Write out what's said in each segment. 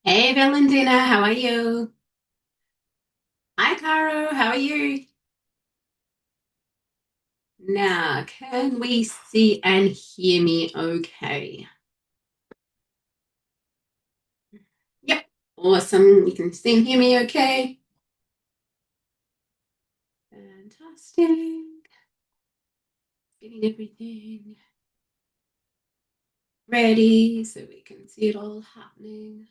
Hey Valentina, how are you? Hi Caro, how are you? Now, can we see and hear me okay? Yep, awesome. You can see and hear me okay? Fantastic. Getting everything ready so we can see it all happening.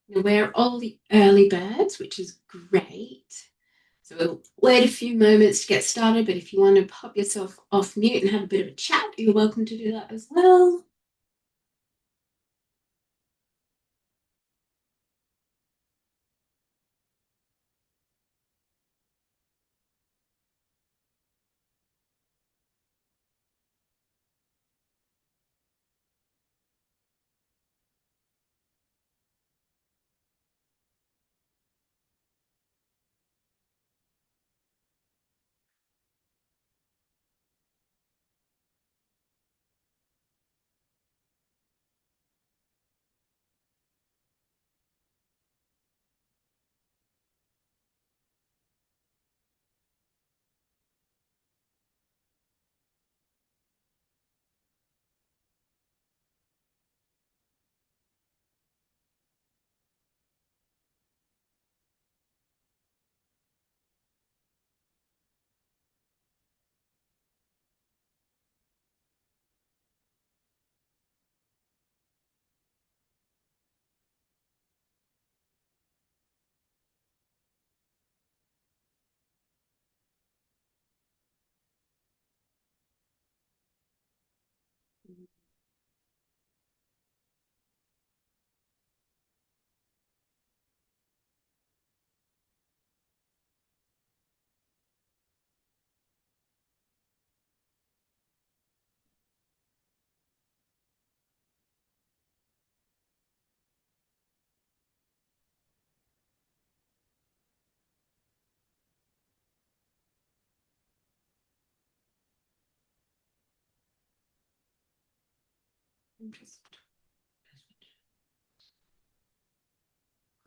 Now we're all the early birds, which is great. So we'll wait a few moments to get started, but if you want to pop yourself off mute and have a bit of a chat, you're welcome to do that as well.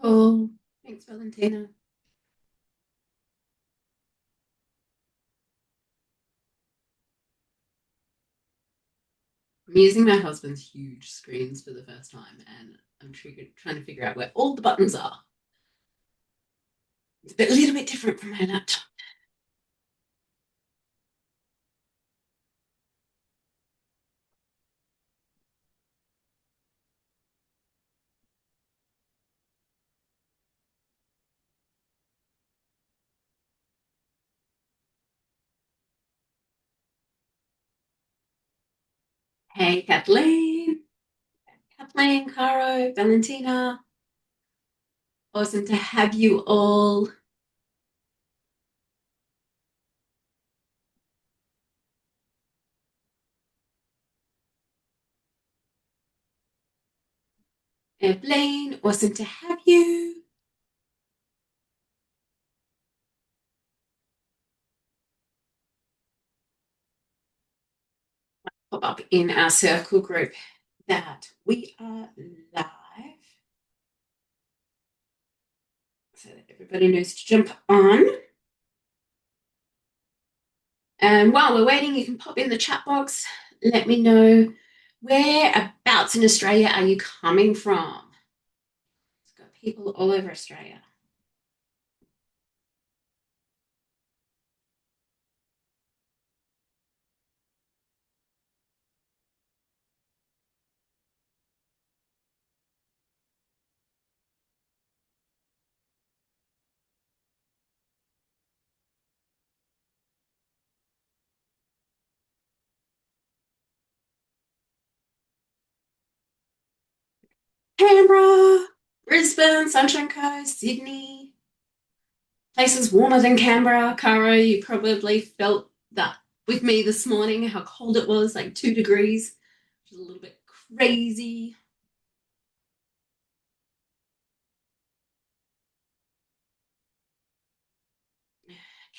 Cool. Thanks, Valentina. I'm using my husband's huge screens for the first time, and I'm trying to figure out where all the buttons are. It's a little bit different from my laptop. Hey, Kathleen, Caro, Valentina. Awesome to have you all. Evelyn, awesome to have you. Pop up in our circle group that we are live so that everybody knows to jump on. And while we're waiting, you can pop in the chat box. Let me know whereabouts in Australia are you coming from? It's got people all over Australia. Canberra, Brisbane, Sunshine Coast, Sydney, places warmer than Canberra. Cara, you probably felt that with me this morning, how cold it was, like 2 degrees, which is a little bit crazy.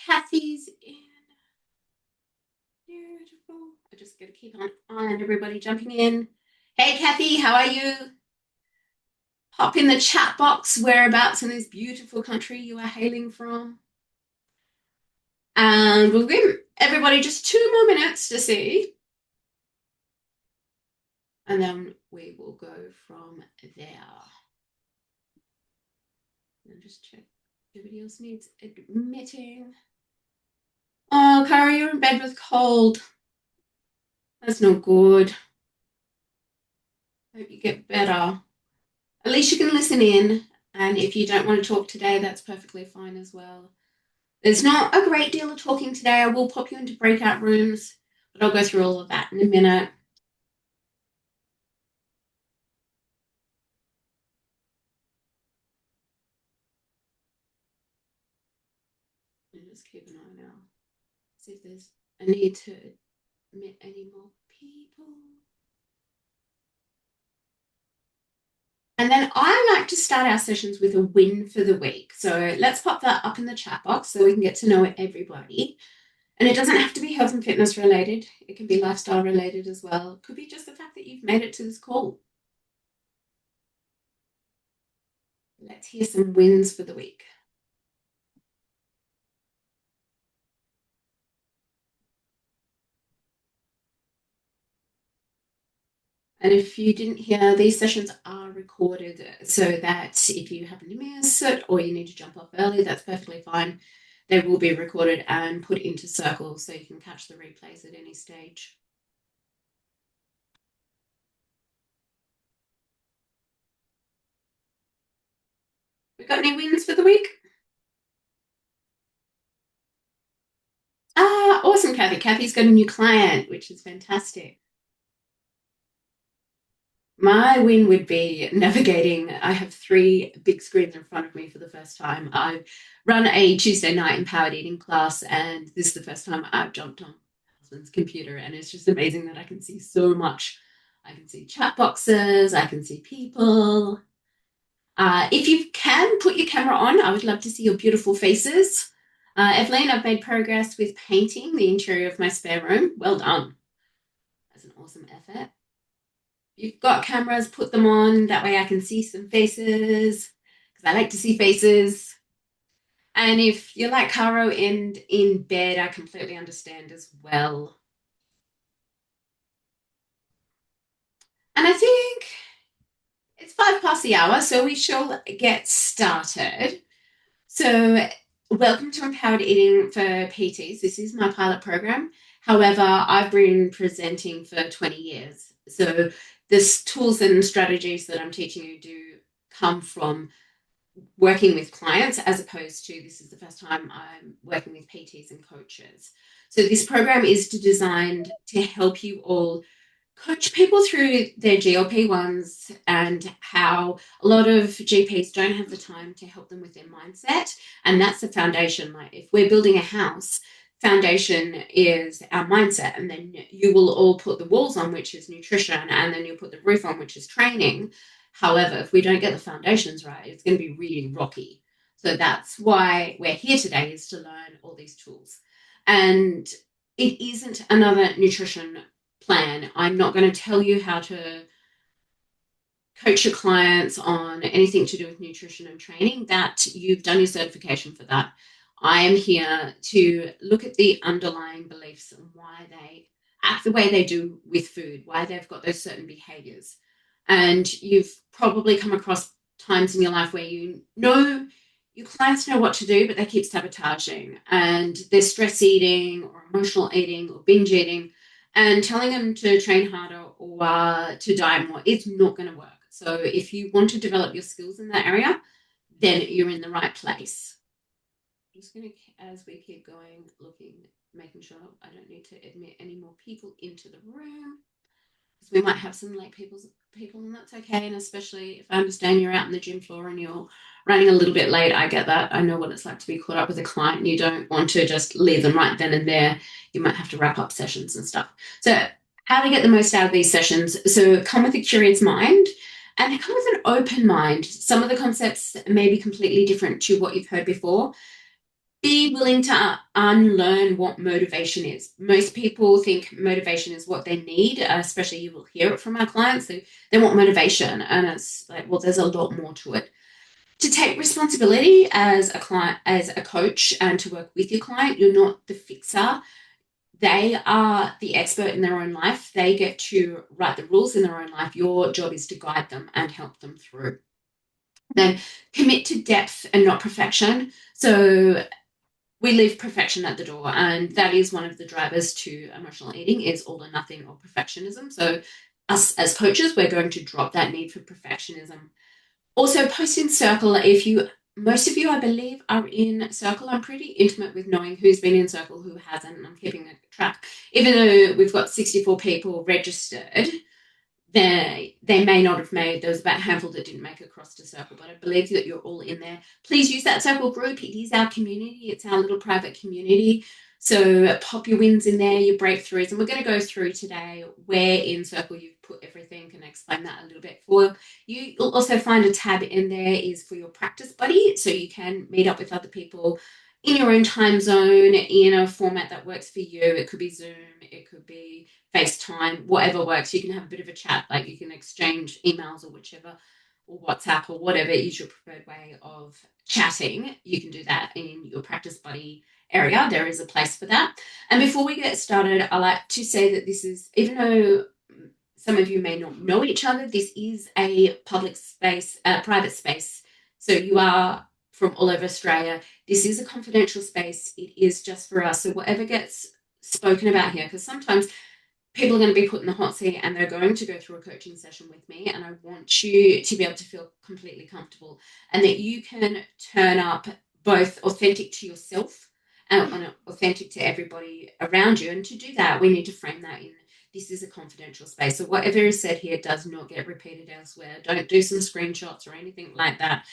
Kathy's in. Beautiful. I just got to keep on everybody jumping in. Hey, Kathy, how are you? Pop in the chat box whereabouts in this beautiful country you are hailing from. And we'll give everybody just 2 more minutes to see. And then we will go from there. And just check everybody else needs admitting. Oh, Cara, you're in bed with cold. That's no good. Hope you get better. At least you can listen in. And if you don't want to talk today, that's perfectly fine as well. There's not a great deal of talking today. I will pop you into breakout rooms, but I'll go through all of that in a minute. And just keep an eye now. See if there's a need to admit any more people. And then I like to start our sessions with a win for the week. So let's pop that up in the chat box so we can get to know everybody. And it doesn't have to be health and fitness related. It can be lifestyle related as well. It could be just the fact that you've made it to this call. Let's hear some wins for the week. And if you didn't hear, these sessions are recorded so that if you happen to miss it or you need to jump off early, that's perfectly fine. They will be recorded and put into circles so you can catch the replays at any stage. We got any wins for the week? Awesome, Kathy. Kathy's got a new client, which is fantastic. My win would be navigating. I have 3 big screens in front of me for the first time. I run a Tuesday night empowered eating class, and this is the first time I've jumped on my husband's computer, and it's just amazing that I can see so much. I can see chat boxes, I can see people. If you can put your camera on, I would love to see your beautiful faces. Evelyn, I've made progress with painting the interior of my spare room. Well done. That's an awesome effort. You've got cameras, put them on. That way I can see some faces because I like to see faces. And if you're like Caro and in bed, I completely understand as well. And I think it's 5 past the hour, so we shall get started. So welcome to Empowered Eating for PTs. This is my pilot program. However, I've been presenting for 20 years. So the tools and strategies that I'm teaching you do come from working with clients as opposed to this is the first time I'm working with PTs and coaches. So this program is designed to help you all coach people through their GLP-1s and how a lot of GPs don't have the time to help them with their mindset. And that's the foundation. Like if we're building a house, foundation is our mindset. And then you will all put the walls on, which is nutrition, and then you'll put the roof on, which is training. However, if we don't get the foundations right, it's going to be really rocky. So that's why we're here today, is to learn all these tools. And it isn't another nutrition plan. I'm not going to tell you how to coach your clients on anything to do with nutrition and training. That you've done your certification for that. I am here to look at the underlying beliefs and why they act the way they do with food, why they've got those certain behaviors. And you've probably come across times in your life where you know your clients know what to do, but they keep sabotaging and they're stress eating or emotional eating or binge eating, and telling them to train harder or to diet more, it's not going to work. So if you want to develop your skills in that area, then you're in the right place. I'm just going to, as we keep going, looking, making sure I don't need to admit any more people into the room, because we might have some late people people, and that's okay. And especially if I understand you're out in the gym floor and you're running a little bit late, I get that. I know what it's like to be caught up with a client and you don't want to just leave them right then and there. You might have to wrap up sessions and stuff. So, how to get the most out of these sessions? So, come with a curious mind and come with an open mind. Some of the concepts may be completely different to what you've heard before. Be willing to unlearn what motivation is. Most people think motivation is what they need, especially you will hear it from our clients. They want motivation, and it's like, well, there's a lot more to it. To take responsibility as a client, as a coach, and to work with your client, you're not the fixer. They are the expert in their own life. They get to write the rules in their own life. Your job is to guide them and help them through. Then commit to depth and not perfection. So we leave perfection at the door, and that is one of the drivers to emotional eating is all or nothing or perfectionism. So us as coaches, we're going to drop that need for perfectionism. Also, post in circle. If you, most of you, I believe, are in circle. I'm pretty intimate with knowing who's been in circle, who hasn't, and I'm keeping a track. Even though we've got 64 people registered, they may not have made, there was about a handful that didn't make it across to circle, but I believe that you're all in there. Please use that circle group. It is our community. It's our little private community. So pop your wins in there, your breakthroughs, and we're going to go through today where in circle you've put everything and explain that a little bit for you. You'll also find a tab in there is for your practice buddy, so you can meet up with other people in your own time zone in a format that works for you. It could be Zoom, it could be FaceTime, whatever works. You can have a bit of a chat, like you can exchange emails or whichever, or WhatsApp or whatever is your preferred way of chatting. You can do that in your practice buddy area. There is a place for that. And before we get started, I like to say that this is, even though some of you may not know each other, this is a public space, private space. So you are from all over Australia. This is a confidential space. It is just for us. So whatever gets spoken about here, because sometimes people are going to be put in the hot seat and they're going to go through a coaching session with me, and I want you to be able to feel completely comfortable and that you can turn up both authentic to yourself and authentic to everybody around you. And to do that, we need to frame that in this is a confidential space. So whatever is said here does not get repeated elsewhere. Don't do some screenshots or anything like that.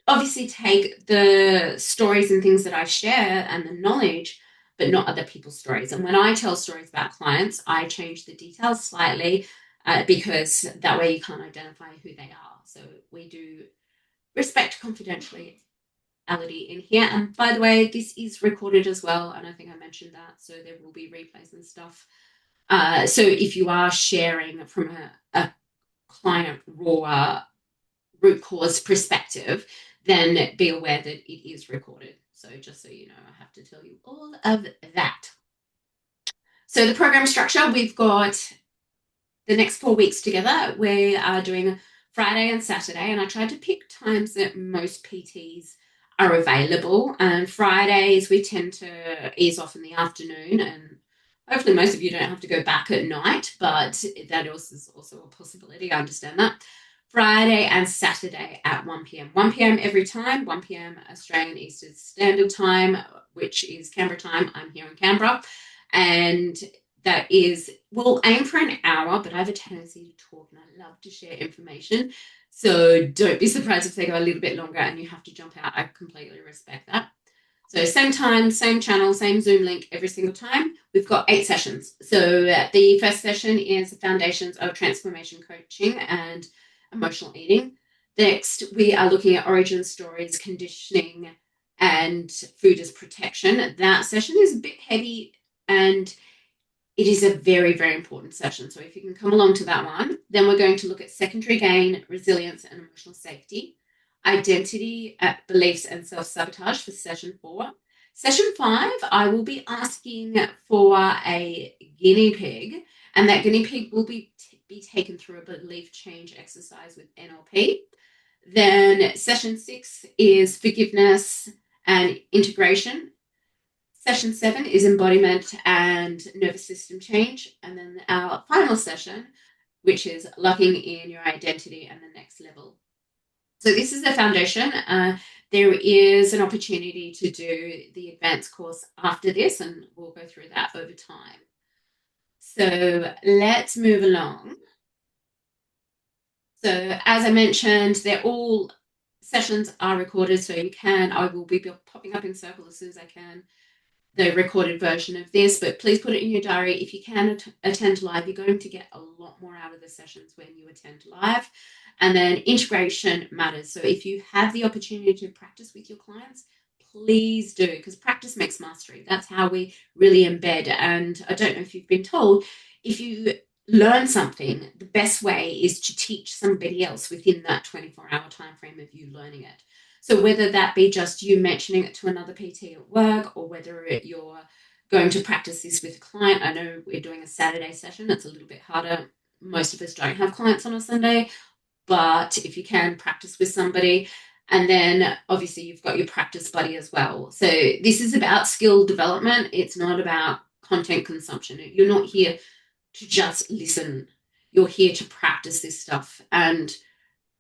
Obviously take the stories and things that I share and the knowledge, but not other people's stories. And when I tell stories about clients, I change the details slightly because that way you can't identify who they are. So we do respect confidentiality in here. And by the way, this is recorded as well. And I think I mentioned that. So there will be replays and stuff. So if you are sharing from a client raw root cause perspective, then be aware that it is recorded. So just so you know, I have to tell you all of that. So the program structure, we've got the next 4 weeks together. We are doing Friday and Saturday, and I tried to pick times that most PTs are available. And Fridays, we tend to ease off in the afternoon, and hopefully most of you don't have to go back at night, but that is also a possibility. I understand that. Friday and Saturday at 1 p.m. 1 p.m. every time, 1 p.m. Australian Eastern Standard Time, which is Canberra time. I'm here in Canberra. And that is, we'll aim for an hour, but I have a tendency to talk and I love to share information. So don't be surprised if they go a little bit longer and you have to jump out. I completely respect that. So same time, same channel, same Zoom link every single time. We've got 8 sessions. So the first session is the Foundations of Transformational Coaching and Emotional Eating. Next, we are looking at origin stories, conditioning, and food as protection. That session is a bit heavy and it is a very, very important session. So if you can come along to that one, then we're going to look at secondary gain, resilience, and emotional safety, identity, beliefs, and self-sabotage for session 4. Session 5, I will be asking for a guinea pig, and that guinea pig will be taken through a belief change exercise with NLP. Then session 6 is forgiveness and integration. Session 7 is embodiment and nervous system change. And then our final session, which is locking in your identity and the next level. So this is the foundation. There is an opportunity to do the advanced course after this, and we'll go through that over time. So let's move along. So as I mentioned, they're all sessions are recorded, so I will be popping up in Circle as soon as I can the recorded version of this, but please put it in your diary. If you can attend live, you're going to get a lot more out of the sessions when you attend live. And then integration matters. So if you have the opportunity to practice with your clients, please do, because practice makes mastery. That's how we really embed. And I don't know if you've been told, if you learn something, the best way is to teach somebody else within that 24-hour time frame of you learning it. So whether that be just you mentioning it to another PT at work, or whether you're going to practice this with a client. I know we're doing a Saturday session. It's a little bit harder. Most of us don't have clients on a Sunday, but if you can practice with somebody, and then obviously you've got your practice buddy as well. So this is about skill development. It's not about content consumption. You're not here to just listen. You're here to practice this stuff. And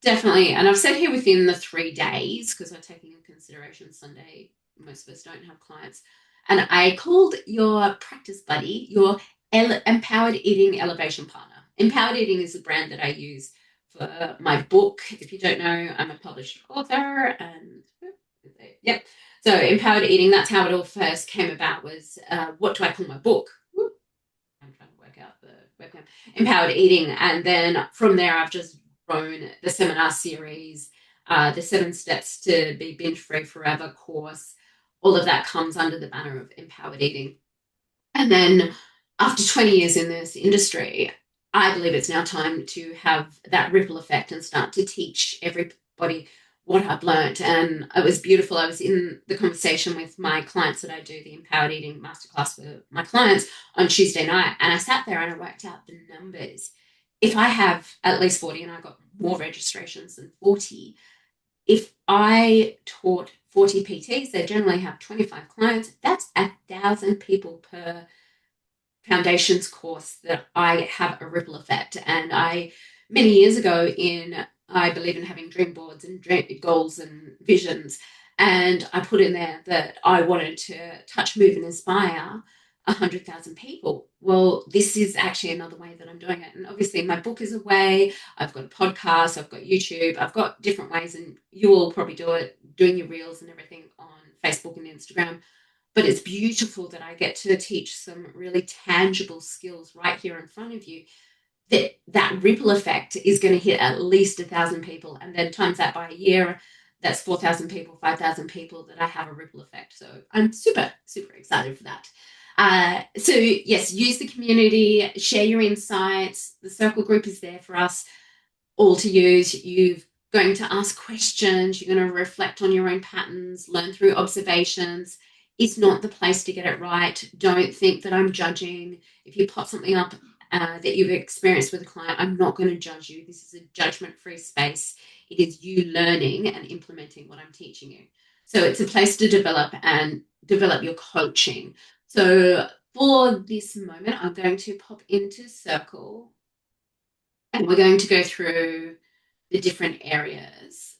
definitely, and I've said here within the 3 days, because I'm taking into consideration Sunday, most of us don't have clients. And I called your practice buddy your Empowered Eating Elevation Partner. Empowered Eating is the brand that I use for my book. If you don't know, I'm a published author, and yep. So Empowered Eating, that's how it all first came about, was what do I call my book? I'm trying to work out the webcam. Empowered Eating. And then from there, I've just grown the seminar series, the 7 Steps to Be Binge Free Forever course. All of that comes under the banner of Empowered Eating. And then after 20 years in this industry, I believe it's now time to have that ripple effect and start to teach everybody what I've learned. And it was beautiful. I was in the conversation with my clients that I do the Empowered Eating Masterclass for my clients on Tuesday night. And I sat there and I worked out the numbers. If I have at least 40, and I got more registrations than 40, if I taught 40 PTs, they generally have 25 clients. That's 1,000 people per Foundations course that I have a ripple effect. And many years ago, I believe in having dream boards and goals and visions. And I put in there that I wanted to touch, move, and inspire 100,000 people. Well, this is actually another way that I'm doing it. And obviously, my book is a way. I've got a podcast, I've got YouTube, I've got different ways, and you all probably do it, doing your reels and everything on Facebook and Instagram. But it's beautiful that I get to teach some really tangible skills right here in front of you. That ripple effect is going to hit at least 1,000 people, and then times that by a year, that's 4,000 people, 5,000 people that I have a ripple effect. So I'm super, super excited for that. So yes, use the community, share your insights. The circle group is there for us all to use. You're going to ask questions. You're going to reflect on your own patterns, learn through observations. It's not the place to get it right. Don't think that I'm judging. If you pop something up that you've experienced with a client, I'm not going to judge you. This is a judgment-free space. It is you learning and implementing what I'm teaching you. So it's a place to develop your coaching. So for this moment, I'm going to pop into Circle, and we're going to go through the different areas.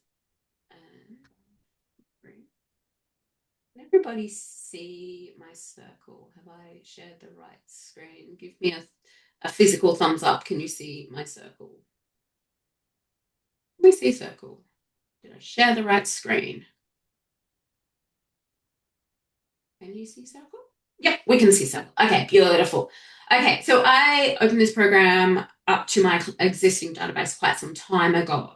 Can everybody see my circle? Have I shared the right screen? Give me a physical thumbs up. Can you see my circle? Let me see circle. Did I share the right screen? Can you see circle? Yep, we can see circle. Okay, beautiful. Okay, so I opened this program up to my existing database quite some time ago,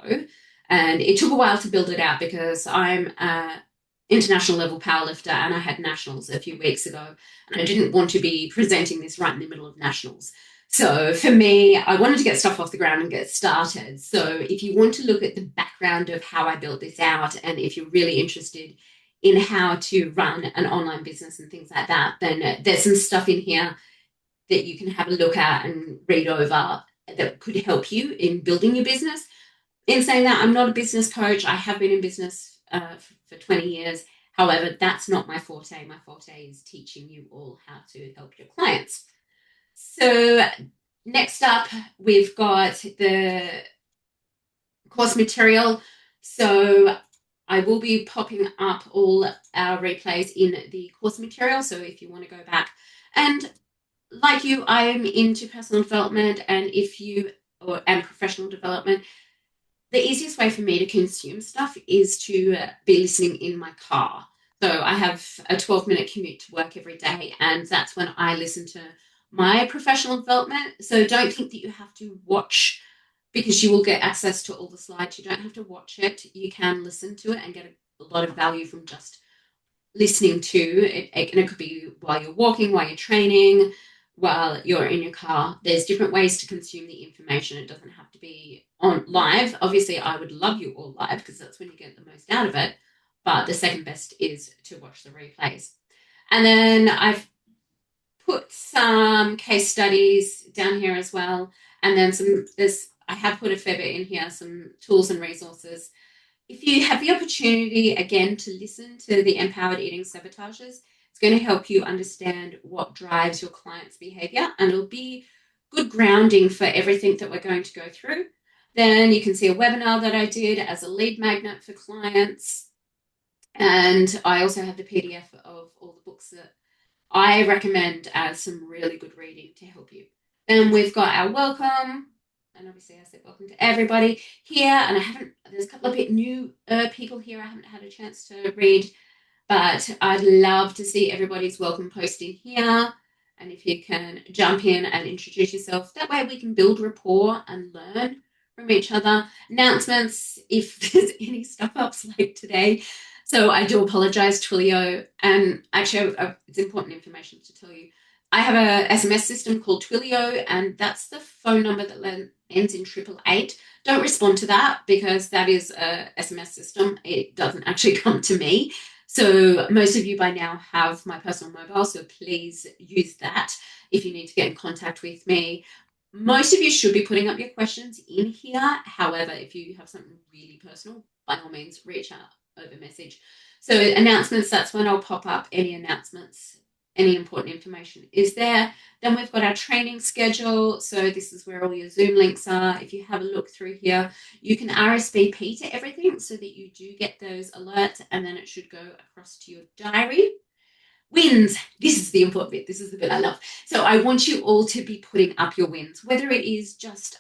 and it took a while to build it out because I'm an international level powerlifter, and I had nationals a few weeks ago, and I didn't want to be presenting this right in the middle of nationals. So for me, I wanted to get stuff off the ground and get started. So if you want to look at the background of how I built this out, and if you're really interested in how to run an online business and things like that, then there's some stuff in here that you can have a look at and read over that could help you in building your business. In saying that, I'm not a business coach. I have been in business for 20 years. However, that's not my forte. My forte is teaching you all how to help your clients. So next up, we've got the course material. So I will be popping up all our replays in the course material. So if you want to go back, and like you, I am into personal development, and and professional development. the easiest way for me to consume stuff is to be listening in my car. So I have a 12-minute commute to work every day, and that's when I listen to my professional development. So don't think that you have to watch, because you will get access to all the slides. You don't have to watch it. You can listen to it and get a lot of value from just listening to it. And it could be while you're walking, while you're training, while you're in your car. There's different ways to consume the information. It doesn't have to be on live. Obviously, I would love you all live because that's when you get the most out of it. But the second best is to watch the replays. And then I've put some case studies down here as well. And then I have put a fair bit in here, some tools and resources. If you have the opportunity, again, to listen to the Empowered Eating Sabotages, it's going to help you understand what drives your client's behavior, and it'll be good grounding for everything that we're going to go through. Then you can see a webinar that I did as a lead magnet for clients. And I also have the PDF of all the books that I recommend as some really good reading to help you. Then we've got our welcome. And obviously I said welcome to everybody here. And there's a couple of new people here I haven't had a chance to read, but I'd love to see everybody's welcome post in here. And if you can jump in and introduce yourself, that way we can build rapport and learn from each other. Announcements, if there's any stuff ups like today. So I do apologize, Twilio. And actually, it's important information to tell you. I have a SMS system called Twilio, and that's the phone number that ends in 888. Don't respond to that because that is a SMS system. It doesn't actually come to me. So most of you by now have my personal mobile, so please use that if you need to get in contact with me. Most of you should be putting up your questions in here. However, if you have something really personal, by all means, reach out over message. So announcements, that's when I'll pop up any announcements, any important information is there. Then we've got our training schedule. So this is where all your Zoom links are. If you have a look through here, you can RSVP to everything so that you do get those alerts, and then it should go across to your diary. Wins. This is the important bit. This is the bit I love. So I want you all to be putting up your wins, whether it is just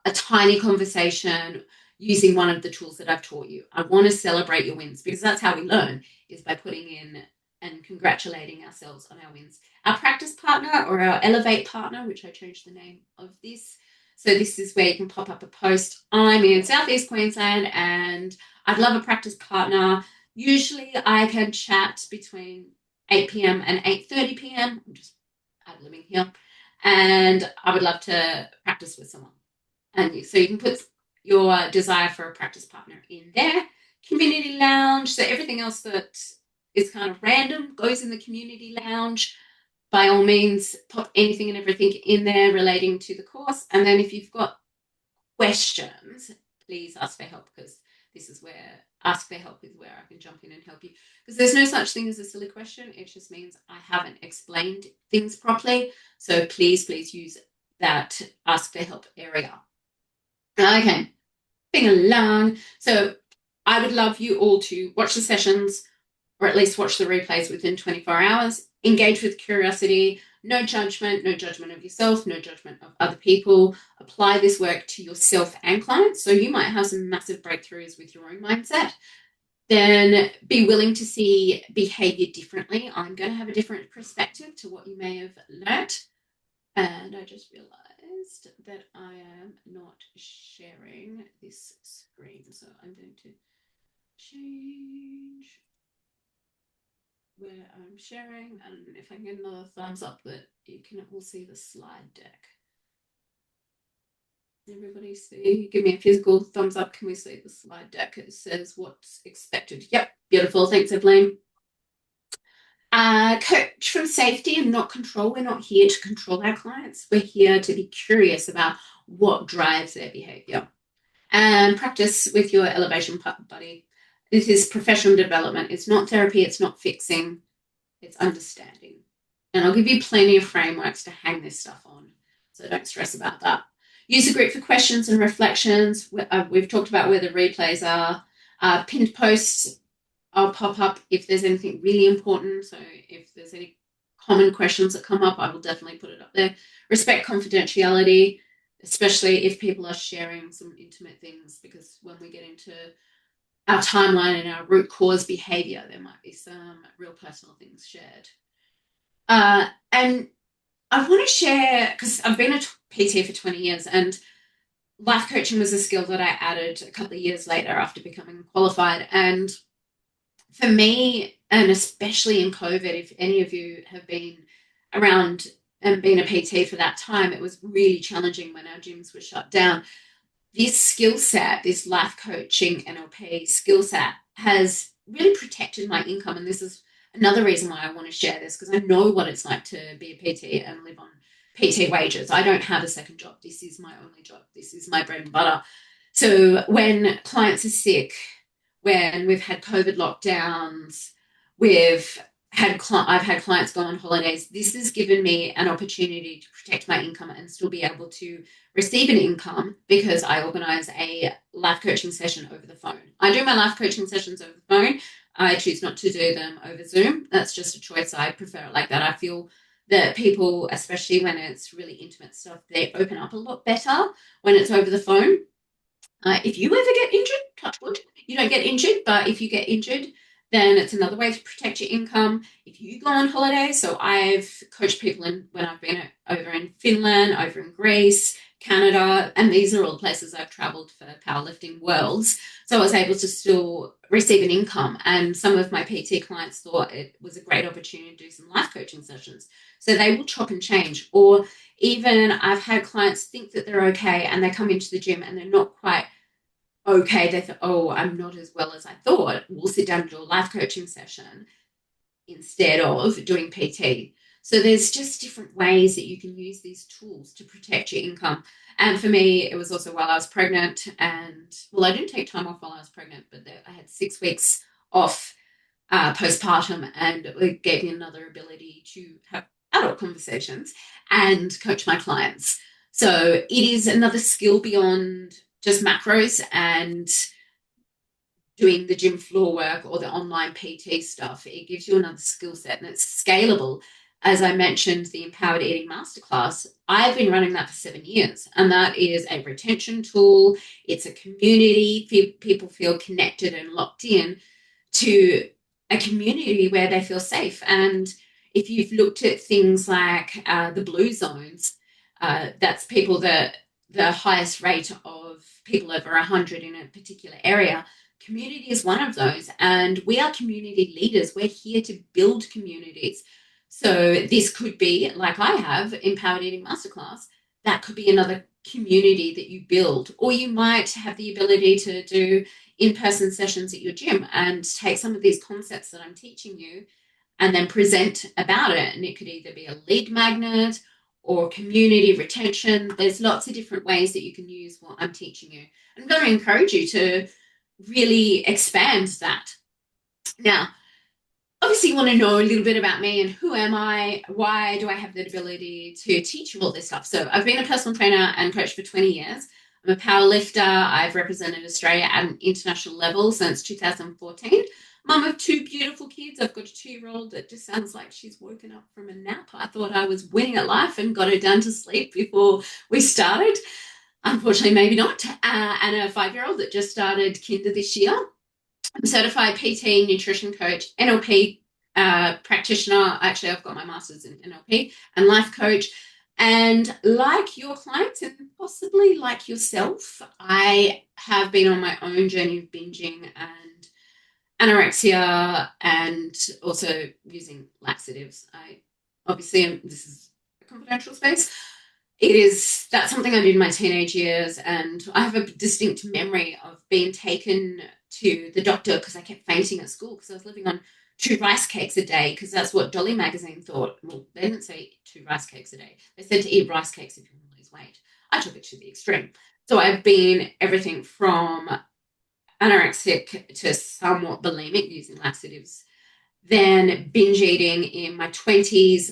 a tiny conversation using one of the tools that I've taught you. I want to celebrate your wins because that's how we learn, is by putting in and congratulating ourselves on our wins. Our practice partner, or our Elevate partner, which I changed the name of this. So this is where you can pop up a post. I'm in Southeast Queensland and I'd love a practice partner. Usually I can chat between 8 p.m. and 8:30 p.m. I'm just ad-libbing here. And I would love to practice with someone. And so you can put your desire for a practice partner in there. Community lounge. So everything else that is kind of random goes in the community lounge. By all means, pop anything and everything in there relating to the course. And then if you've got questions, please ask for help, because this is where ask for help is where I can jump in and help you. Because there's no such thing as a silly question. It just means I haven't explained things properly. So please use that ask for help area. Okay, moving along. So I would love you all to watch the sessions, or at least watch the replays within 24 hours. Engage with curiosity, no judgment of yourself, no judgment of other people. Apply this work to yourself and clients. So you might have some massive breakthroughs with your own mindset. Then be willing to see behavior differently. I'm going to have a different perspective to what you may have learnt. And I just realized that I am not sharing this screen. So I'm going to change where I'm sharing, and if I can get another thumbs up that you can all see the slide deck. Everybody see? Give me a physical thumbs up. Can we see the slide deck? It says what's expected. Yep, beautiful. Thanks, Evelyn. Coach from safety and not control. We're not here to control our clients. We're here to be curious about what drives their behavior. And practice with your elevation buddy. This is professional development. It's not therapy. It's not fixing. It's understanding. And I'll give you plenty of frameworks to hang this stuff on, so don't stress about that. Use the group for questions and reflections. We've talked about where the replays are. Pinned posts, I'll pop up if there's anything really important. So if there's any common questions that come up, I will definitely put it up there. Respect confidentiality. especially if people are sharing some intimate things, because when we get into our timeline and our root cause behavior, there might be some real personal things shared. And I want to share, because I've been a PT for 20 years, and life coaching was a skill that I added a couple of years later after becoming qualified. And for me, and especially in COVID, if any of you have been around and been a PT for that time, it was really challenging when our gyms were shut down. This skill set, this life coaching NLP skill set, has really protected my income. And this is another reason why I want to share this, because I know what it's like to be a PT and live on PT wages. I don't have a second job. This is my only job. This is my bread and butter. So when clients are sick, when we've had COVID lockdowns, I've had clients go on holidays. This has given me an opportunity to protect my income and still be able to receive an income, because I organize a life coaching session over the phone. I do my life coaching sessions over the phone. I choose not to do them over Zoom. That's just a choice. I prefer it like that. I feel that people, especially when it's really intimate stuff, they open up a lot better when it's over the phone. If you ever get injured, touch wood, you don't get injured, but if you get injured, then it's another way to protect your income. If you go on holiday, so I've coached people when I've been over in Finland, over in Greece, Canada, and these are all places I've traveled for powerlifting worlds. So I was able to still receive an income. And some of my PT clients thought it was a great opportunity to do some life coaching sessions. So they will chop and change. Or even I've had clients think that they're okay, and they come into the gym and they're not quite okay. They thought, oh, I'm not as well as I thought. We'll sit down and do a life coaching session instead of doing PT. So there's just different ways that you can use these tools to protect your income. And for me, it was also while I was pregnant. And well, I didn't take time off while I was pregnant, but I had 6 weeks off postpartum, and it gave me another ability to have adult conversations and coach my clients. So it is another skill beyond just macros and doing the gym floor work or the online PT stuff. It gives you another skill set, and it's scalable. As I mentioned, the Empowered Eating Masterclass, I've been running that for 7 years, and that is a retention tool. It's a community. People feel connected and locked in to a community where they feel safe. And if you've looked at things like the blue zones, that's people that the highest rate of people over 100 in a particular area. Community is one of those, and we are community leaders. We're here to build communities. So this could be, like I have, Empowered Eating Masterclass. That could be another community that you build. Or you might have the ability to do in-person sessions at your gym and take some of these concepts that I'm teaching you and then present about it. And it could either be a lead magnet or community retention. There's lots of different ways that you can use what I'm teaching you. I'm going to encourage you to really expand that. Now, obviously you want to know a little bit about me and who am I, why do I have the ability to teach you all this stuff. So I've been a personal trainer and coach for 20 years. I'm a power lifter. I've represented Australia at an international level since 2014. Mum of 2 beautiful kids. I've got a 2-year-old that just sounds like she's woken up from a nap. I thought I was winning at life and got her down to sleep before we started. Unfortunately, maybe not. And a 5-year-old that just started kinder this year. I'm a certified PT, nutrition coach, NLP practitioner. Actually, I've got my master's in NLP and life coach. And like your clients and possibly like yourself, I have been on my own journey of binging and anorexia and also using laxatives. Obviously, this is a confidential space. That's something I did in my teenage years, and I have a distinct memory of being taken to the doctor because I kept fainting at school because I was living on 2 rice cakes a day, because that's what Dolly magazine thought. Well, they didn't say 2 rice cakes a day. They said to eat rice cakes if you want to lose weight. I took it to the extreme. So I've been everything from anorexic to somewhat bulimic using laxatives, then binge eating in my 20s,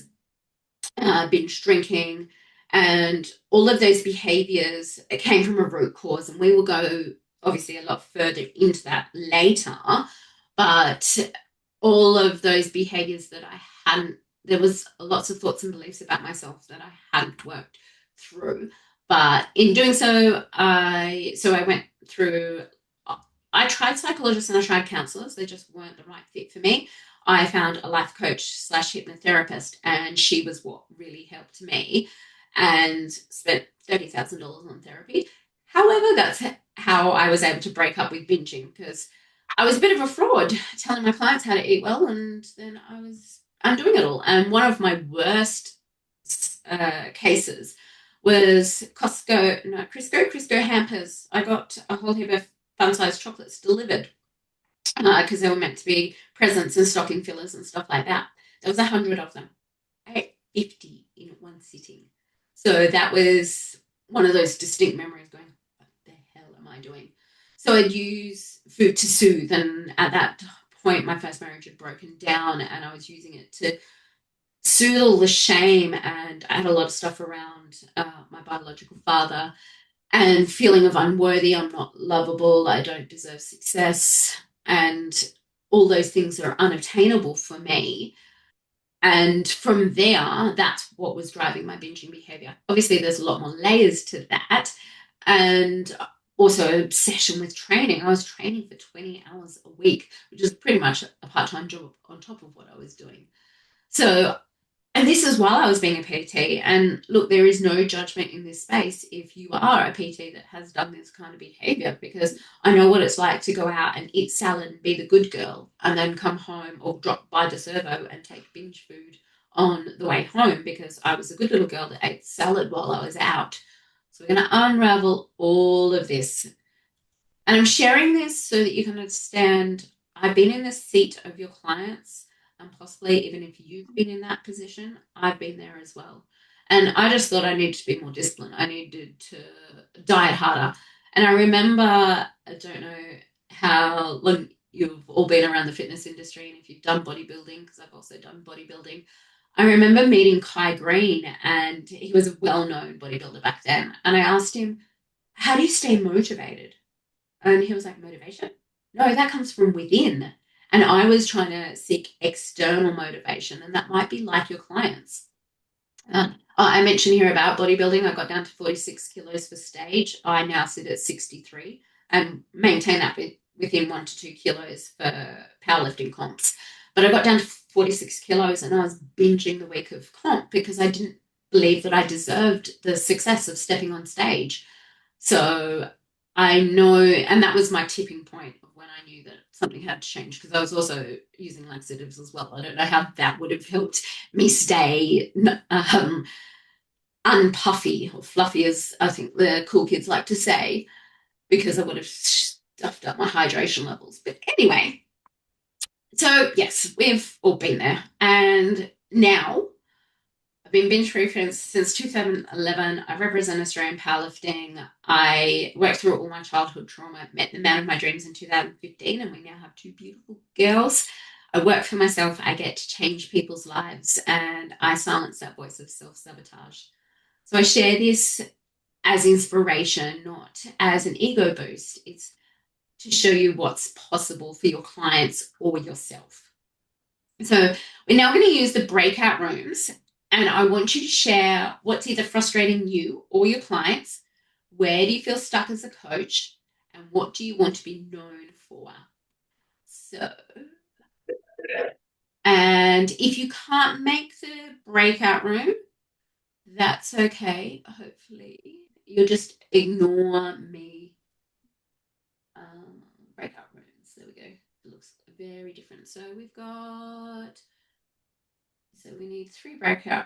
binge drinking, and all of those behaviors came from a root cause. And we will go obviously a lot further into that later. But all of those behaviors that there was lots of thoughts and beliefs about myself that I hadn't worked through. But in doing so, I went through. I tried psychologists and I tried counselors. They just weren't the right fit for me. I found a life coach slash hypnotherapist, and she was what really helped me, and spent $30,000 on therapy. However, that's how I was able to break up with binging, because I was a bit of a fraud telling my clients how to eat well, and then I was undoing it all. And one of my worst cases was Crisco hampers. I got a whole heap of fun-sized chocolates delivered because they were meant to be presents and stocking fillers and stuff like that. There was 100 of them. I ate 50 in one sitting. So that was one of those distinct memories going, what the hell am I doing? So I'd use food to soothe. And at that point, my first marriage had broken down, and I was using it to soothe all the shame. And I had a lot of stuff around my biological father and feeling of unworthy. I'm not lovable. I don't deserve success. And all those things are unattainable for me. And from there, that's what was driving my binging behavior. Obviously, there's a lot more layers to that. And also obsession with training. I was training for 20 hours a week, which is pretty much a part-time job on top of what I was doing. So, and this is while I was being a PT. And look, there is no judgment in this space if you are a PT that has done this kind of behavior, because I know what it's like to go out and eat salad and be the good girl and then come home or drop by the servo and take binge food on the way home because I was a good little girl that ate salad while I was out. So we're going to unravel all of this. And I'm sharing this so that you can understand I've been in the seat of your clients, and possibly even if you've been in that position, I've been there as well. And I just thought I needed to be more disciplined. I needed to diet harder. And I remember, I don't know how long you've all been around the fitness industry and if you've done bodybuilding, because I've also done bodybuilding. I remember meeting Kai Green, and he was a well-known bodybuilder back then. And I asked him, how do you stay motivated? And he was like, motivation? No, that comes from within. And I was trying to seek external motivation, and that might be like your clients. I mentioned here about bodybuilding. I got down to 46 kilos for stage. I now sit at 63 and maintain that within 1 to 2 kilos for powerlifting comps. But I got down to 46 kilos and I was binging the week of comp because I didn't believe that I deserved the success of stepping on stage. So I know, and that was my tipping point of when I knew that something had changed, because I was also using laxatives as well. I don't know how that would have helped me stay unpuffy or fluffy, as I think the cool kids like to say, because I would have stuffed up my hydration levels. But anyway, so yes, we've all been there. And now I've been binge free since 2011. I represent Australian powerlifting. I worked through all my childhood trauma, met the man of my dreams in 2015, and we now have two beautiful girls. I work for myself. I get to change people's lives, and I silence that voice of self-sabotage. So I share this as inspiration, not as an ego boost. It's to show you what's possible for your clients or yourself. So we're now going to use the breakout rooms, and I want you to share what's either frustrating you or your clients. Where do you feel stuck as a coach, and what do you want to be known for? So, and if you can't make the breakout room, that's okay. Hopefully, you'll just ignore me. Breakout rooms. There we go. It looks very different. So we've got. So we need 3 breakout.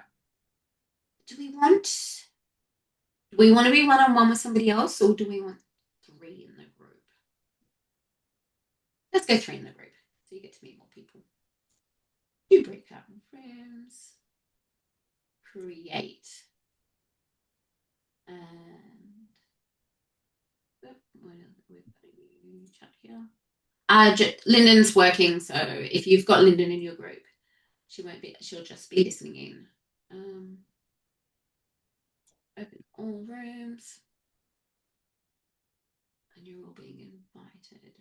Do we want to be one-on-one with somebody else, or do we want 3 in the group? Let's go 3 in the group so you get to meet more people. 2 breakout rooms. Create. And we've got a new chat here. Lyndon's working, so if you've got Lyndon in your group, she'll just be listening in. Open all rooms, and you're all being invited.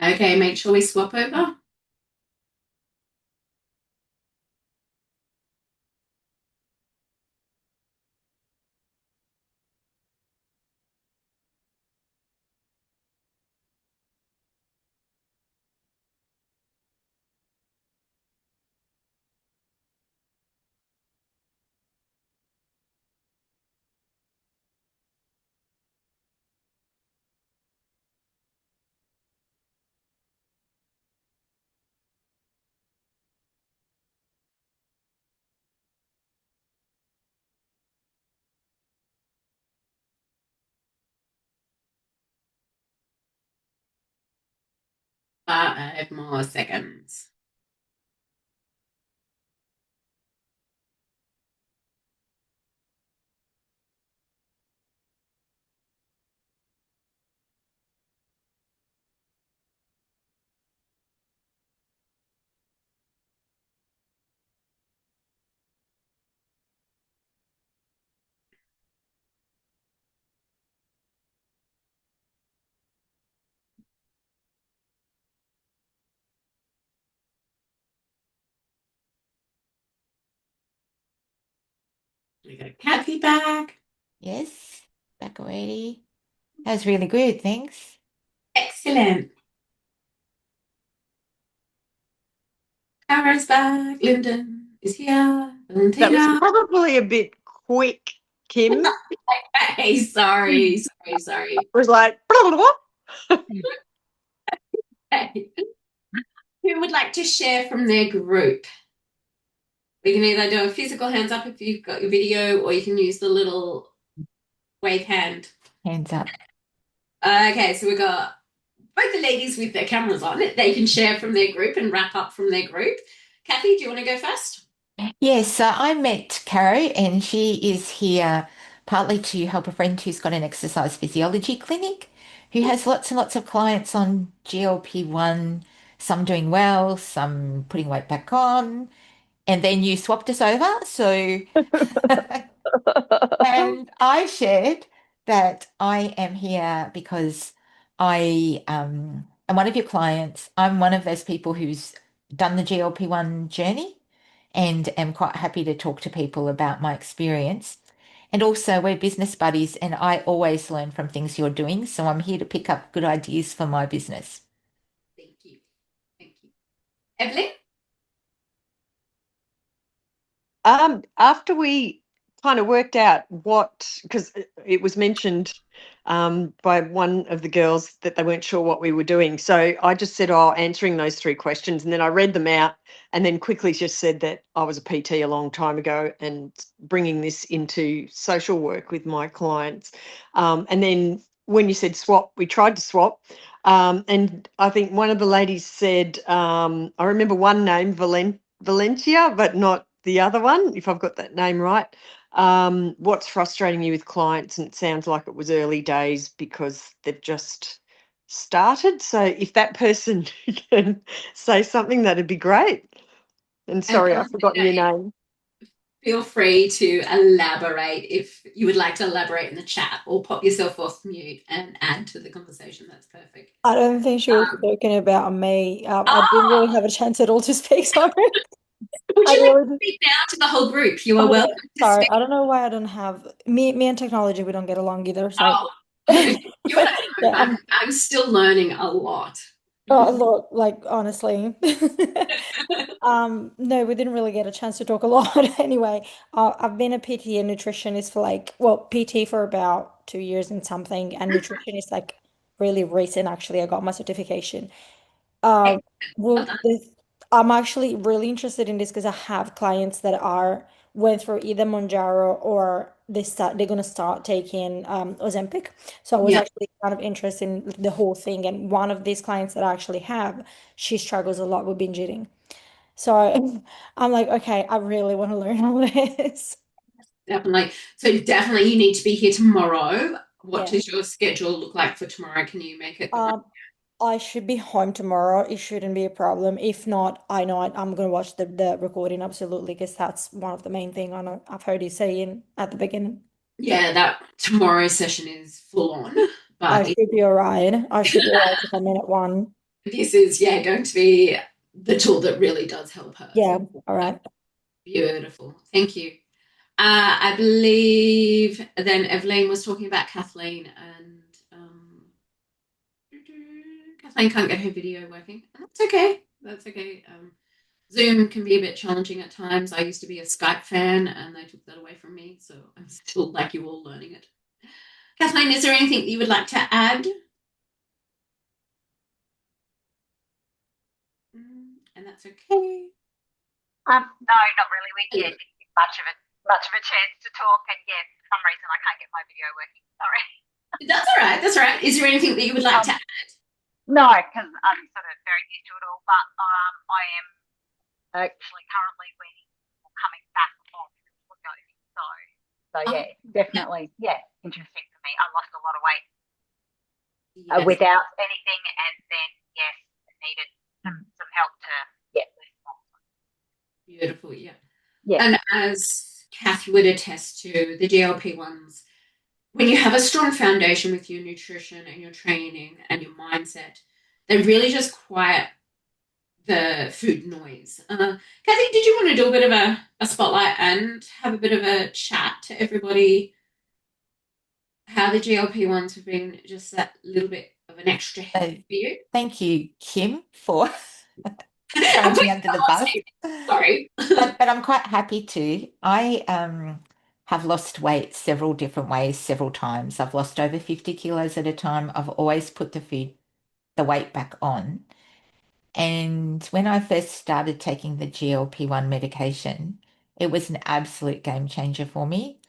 Okay, make sure we swap over. 5 more seconds. We got Kathy back. Yes, back already. That was really good, thanks. Excellent. Tara's back. Lyndon is here. That was Valentina. probably a bit quick, Kim. It Hey, sorry. was like, blah, blah, blah. Hey, who would like to share from their group? We can either do a physical hands up if you've got your video, or you can use the little wave hand. Hands up. Okay, so we've got both the ladies with their cameras on. They can share from their group and wrap up from their group. Kathy, do you want to go first? Yes, so I met Caro and she is here partly to help a friend who's got an exercise physiology clinic who has lots and lots of clients on GLP-1, some doing well, some putting weight back on. And then you swapped us over. So and I shared that I am here because I am one of your clients. I'm one of those people who's done the GLP-1 journey and am quite happy to talk to people about my experience. And also, we're business buddies, and I always learn from things you're doing. So I'm here to pick up good ideas for my business. Thank you. Thank you. Evelyn? After we kind of worked out what, because it was mentioned by one of the girls that they weren't sure what we were doing. So I just said, oh, answering those three questions. And then I read them out and then quickly just said that I was a PT a long time ago and bringing this into social work with my clients. And then when you said swap, we tried to swap. And I think one of the ladies said, I remember one name, Valentia, but not the other one, if I've got that name right. What's frustrating you with clients? And it sounds like it was early days because they've just started. So if that person can say something, that'd be great. And And sorry, I've forgotten your name. feel free to elaborate if you would like to elaborate in the chat or pop yourself off mute and add to the conversation. That's perfect. I don't think she was Um, talking about me. I didn't really ah, have a chance at all to speak, sorry. would I you like really to did. speak now to the whole group? You are Oh welcome yeah, to sorry. speak. I don't know why I don't have me and technology, we don't get along either. So Oh, you and but I yeah, know, I'm still learning a lot. look, like honestly. No, we didn't really get a chance to talk a lot anyway. I've been a PT and nutritionist for like, well, PT for about 2 years and something, and nutrition is like really recent actually. I got my certification. Uh, Well well, done. I'm actually really interested in this because I have clients that are went through either Mounjaro or they're gonna start taking Ozempic. So I was Yeah, actually kind of interested in the whole thing. And one of these clients that I actually have, she struggles a lot with binge eating. So I'm like, okay, I really want to learn all this. definitely. So definitely you need to be here tomorrow. What Yeah. does your schedule look like for tomorrow? Can you make it the right? Um, I should be home tomorrow. It shouldn't be a problem. If not, I know I'm gonna watch the recording absolutely because that's one of the main thing I know I've heard you saying at the beginning. Yeah, that tomorrow's session is full on, I but should be all right. I should be all right to come in at 1. this is, yeah, going to be the tool that really does help her. Yeah. All right. Beautiful. Thank you. I believe then Evelyn was talking about Kathleen, and Kathleen can't get her video working. That's okay. That's okay. Zoom can be a bit challenging at times. I used to be a Skype fan, and they took that away from me, so I'm still, like you all, learning it. Kathleen, is there anything that you would like to add? And that's okay. No, not really. We didn't get much of a chance to talk, and yeah, for some reason I can't get my video working. Sorry. That's all right. That's all right. Is there anything that you would like to add? No, because I'm sort of very new to it all, but I am actually currently weaning or coming back off Wegovy. So yeah, definitely, yeah, interesting for me. I lost a lot of weight without anything, and then yes, needed some help to get less off. Beautiful, yeah. Yeah. And as Kathy would attest to, the GLP-1s, when you have a strong foundation with your nutrition and your training and your mindset, they really just quiet the food noise. Kathy, did you want to do a bit of a spotlight and have a bit of a chat to everybody how the GLP-1s have been just that little bit of an extra help for you? Thank you, Kim, for throwing me under the bus. Sorry. But I'm quite happy to. I have lost weight several different ways, several times. I've lost over 50 kilos at a time. I've always put the weight back on. And when I first started taking the GLP-1 medication, it was an absolute game changer for me.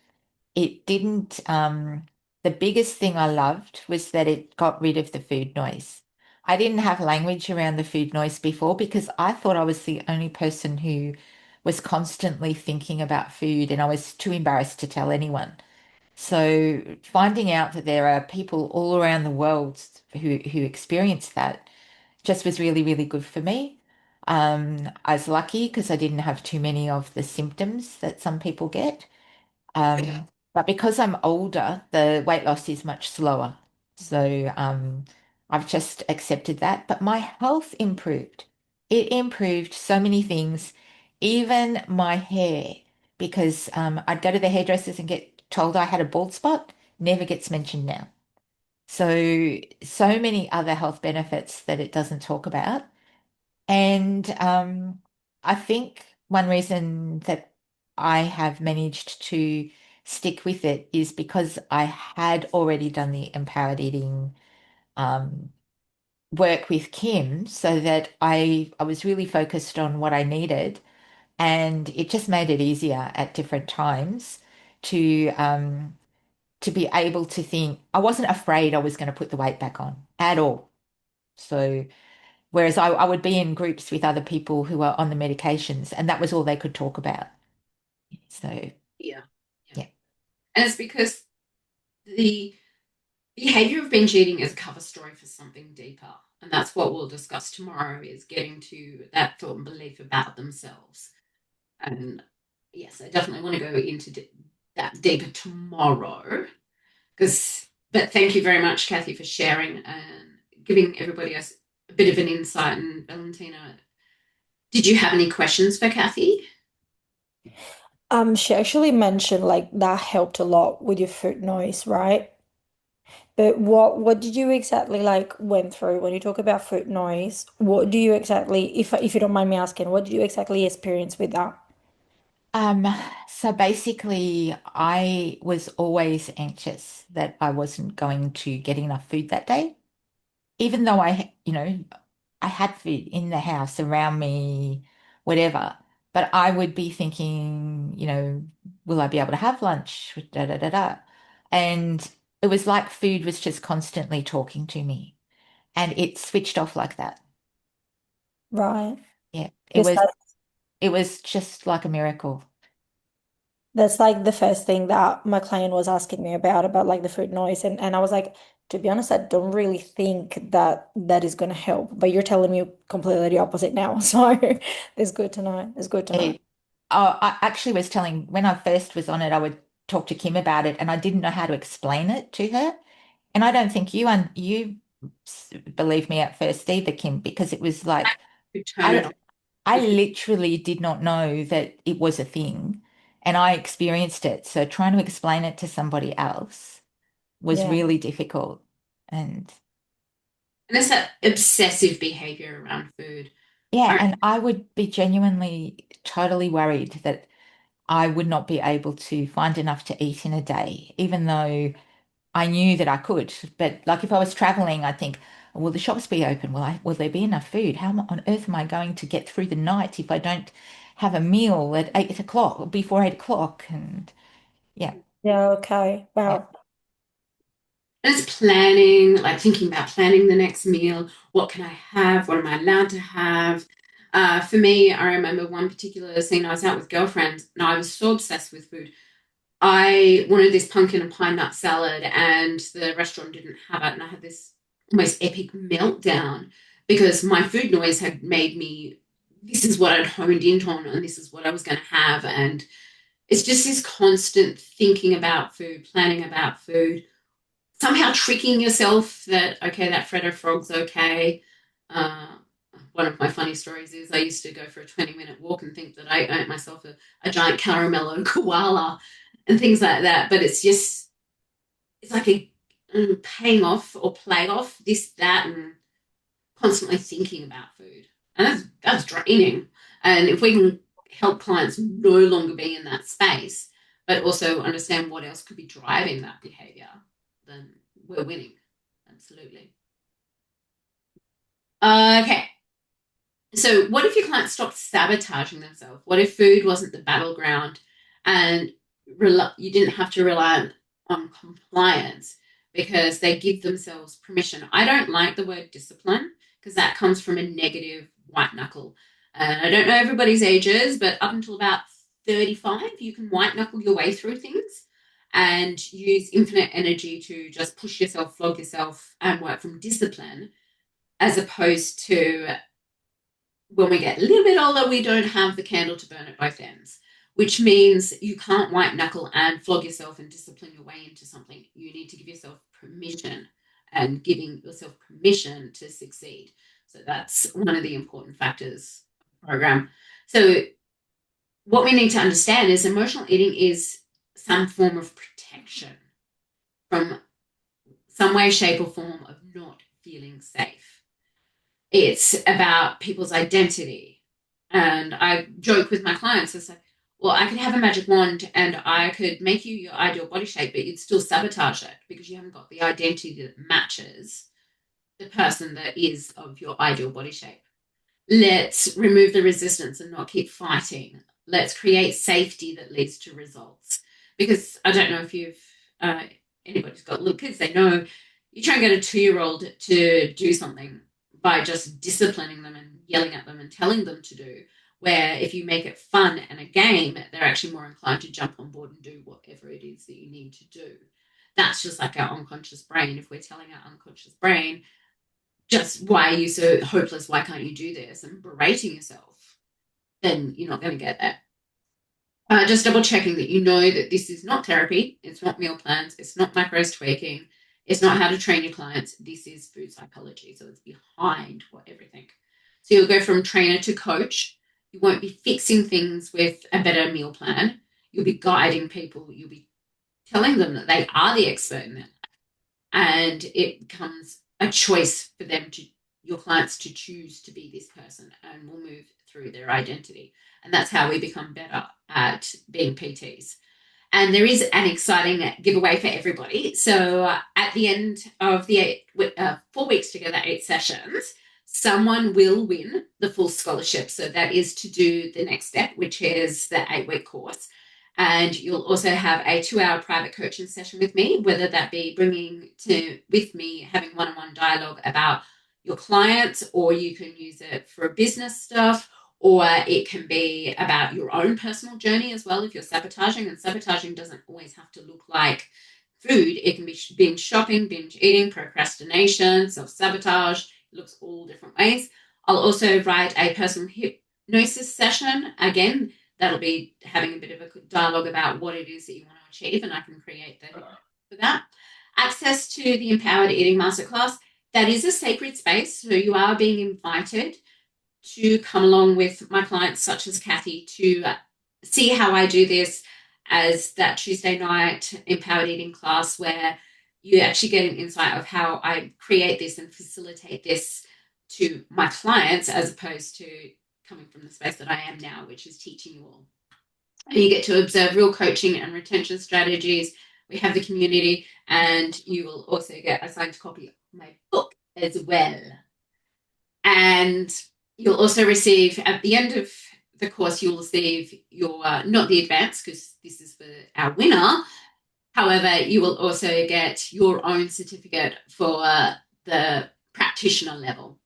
It didn't, the biggest thing I loved was that it got rid of the food noise. I didn't have language around the food noise before because I thought I was the only person who was constantly thinking about food and I was too embarrassed to tell anyone. So finding out that there are people all around the world who experience that just was really, really good for me. I was lucky because I didn't have too many of the symptoms that some people get. But because I'm older, the weight loss is much slower. So I've just accepted that. But my health improved. It improved so many things, even my hair, because I'd go to the hairdressers and get told I had a bald spot, never gets mentioned now. So many other health benefits that it doesn't talk about. And I think one reason that I have managed to stick with it is because I had already done the empowered eating um, work with Kim, so that I was really focused on what I needed, and it just made it easier at different times to be able to think I wasn't afraid I was going to put the weight back on at all. So whereas I would be in groups with other people who are on the medications, and that was all they could talk about. So, Yeah. yeah. And it's because the behavior of binge eating is a cover story for something deeper. And that's what we'll discuss tomorrow, is getting to that thought and belief about themselves. And yes, I definitely want to go into that deeper tomorrow. But thank you very much, Kathy, for sharing and giving everybody else a bit of an insight. And Valentina, did you have any questions for Kathy? She actually mentioned like that helped a lot with your food noise, right? But what did you exactly like went through when you talk about food noise? What do you exactly, if you don't mind me asking, what did you exactly experience with that? Um, so basically, I was always anxious that I wasn't going to get enough food that day, even though I had food in the house around me, whatever. But I would be thinking, will I be able to have lunch? Da da da da. And it was like food was just constantly talking to me, and it switched off like that. Right. Yeah, Because it was just like a miracle. that's like the first thing that my client was asking me about like the food noise. And I was like, to be honest, I don't really think that that is going to help. But you're telling me completely the opposite now. So it's good to know. It's good to know. It, I actually was telling when I first was on it, I would talk to Kim about it, and I didn't know how to explain it to her. And I don't think you believe me at first either, Kim, because it was like You turn it I on. literally did not know that it was a thing, and I experienced it. So trying to explain it to somebody else was Yeah. really difficult. And And it's that obsessive behavior around food. yeah, I and I would be genuinely totally worried that I would not be able to find enough to eat in a day, even though I knew that I could. But like if I was traveling, I'd think, will the shops be open? Will there be enough food? On earth am I going to get through the night if I don't have a meal at 8 o'clock, before 8 o'clock? And yeah, Yeah, okay. yeah, Wow. And it's planning, like thinking about planning the next meal. What can I have? What am I allowed to have? For me, I remember one particular scene. I was out with girlfriends and I was so obsessed with food. I wanted this pumpkin and pine nut salad, and the restaurant didn't have it. And I had this almost epic meltdown because my food noise had made me, this is what I'd honed in on, and this is what I was going to have. And it's just this constant thinking about food, planning about food, somehow tricking yourself that, okay, that Freddo frog's okay. Uh, One of my funny stories is I used to go for a 20-minute walk and think that I earned myself a giant caramello koala and things like that. But it's just, it's like a paying off or playing off this, that, and constantly thinking about food. And that's draining. And if we can help clients no longer be in that space, but also understand what else could be driving that behavior, then we're winning. Absolutely. Okay. So what if your client stopped sabotaging themselves? What if food wasn't the battleground and you didn't have to rely on compliance because they give themselves permission? I don't like the word discipline because that comes from a negative white knuckle. And I don't know everybody's ages, but up until about 35, you can white knuckle your way through things and use infinite energy to just push yourself, flog yourself, and work from discipline, as opposed to when we get a little bit older, we don't have the candle to burn at both ends, which means you can't white knuckle and flog yourself and discipline your way into something. You need to give yourself permission, and giving yourself permission to succeed. So that's one of the important factors of the program. So what we need to understand is emotional eating is some form of protection from some way, shape, or form of not feeling safe. It's about people's identity. And I joke with my clients, it's like, well, I could have a magic wand and I could make you your ideal body shape, but you'd still sabotage it because you haven't got the identity that matches the person that is of your ideal body shape. Let's remove the resistance and not keep fighting. Let's create safety that leads to results. Because I don't know if anybody's got little kids, they know you try and get a 2-year-old to do something by just disciplining them and yelling at them and telling them to do, where if you make it fun and a game, they're actually more inclined to jump on board and do whatever it is that you need to do. That's just like our unconscious brain. If we're telling our unconscious brain, just why are you so hopeless? Why can't you do this? And berating yourself, then you're not going to get that. Just double checking that you know that this is not therapy, it's not meal plans, it's not macros tweaking, it's not how to train your clients. This is food psychology, so it's behind what everything. So you'll go from trainer to coach. You won't be fixing things with a better meal plan. You'll be guiding people. You'll be telling them that they are the expert in it, and it becomes a choice for them to, your clients, to choose to be this person, and will move through their identity. And that's how we become better at being PTs. And there is an exciting giveaway for everybody. So at the end of the 4 weeks together, 8 sessions, someone will win the full scholarship. So that is to do the next step, which is the 8-week course. And you'll also have a 2-hour private coaching session with me, whether that be with me, having one-on-one dialogue about your clients, or you can use it for business stuff, or it can be about your own personal journey as well if you're sabotaging. And sabotaging doesn't always have to look like food. It can be binge shopping, binge eating, procrastination, self-sabotage. It looks all different ways. I'll also write a personal hypnosis session. Again, that'll be having a bit of a dialogue about what it is that you want to achieve, and I can create the for that. Access to the Empowered Eating Masterclass. that is a sacred space. So you are being invited to come along with my clients, such as Kathy, to see how I do this as that Tuesday night empowered eating class, where you actually get an insight of how I create this and facilitate this to my clients, as opposed to coming from the space that I am now, which is teaching you all. And you get to observe real coaching and retention strategies. We have the community, and you will also get a signed copy of my book as well. And you'll also receive, at the end of the course, you'll receive your, not the advanced, because this is for our winner. However, you will also get your own certificate for the practitioner level.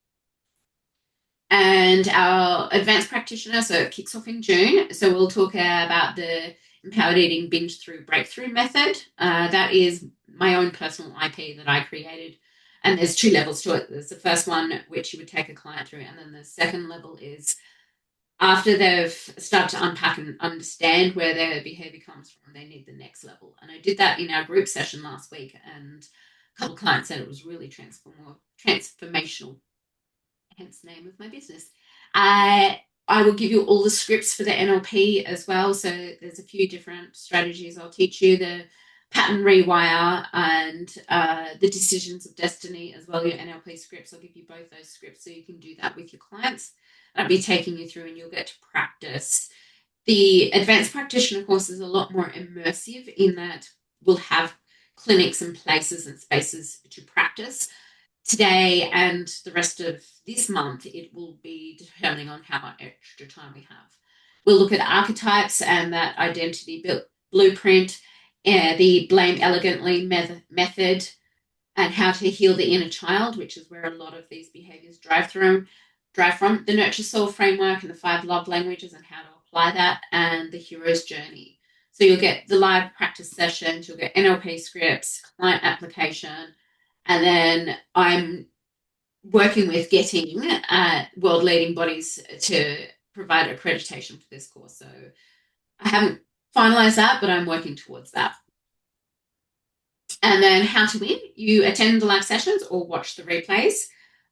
And our advanced practitioner, so it kicks off in June. So we'll talk about the empowered eating binge through breakthrough method. That is my own personal IP that I created. And there's 2 levels to it. There's the first one, which you would take a client through. And then the second level is after they've started to unpack and understand where their behavior comes from, they need the next level. And I did that in our group session last week. And a couple of clients said it was really transformational. Hence the name of my business. I will give you all the scripts for the NLP as well. So there's a few different strategies I'll teach you. The pattern rewire and the decisions of destiny as well, your NLP scripts. I'll give you both those scripts so you can do that with your clients. I'll be taking you through and you'll get to practice. The advanced practitioner course is a lot more immersive in that we'll have clinics and places and spaces to practice. Today and the rest of this month, it will be depending on how much extra time we have. We'll look at archetypes and that identity blueprint, the blame elegantly method, and how to heal the inner child, which is where a lot of these behaviors drive from, the nurture soul framework and the 5 love languages and how to apply that, and the hero's journey. So you'll get the live practice sessions, you'll get NLP scripts, client application, and then I'm working with getting world leading bodies to provide accreditation for this course. So I haven't finalized that, but I'm working towards that. And then how to win. You attend the live sessions or watch the replays.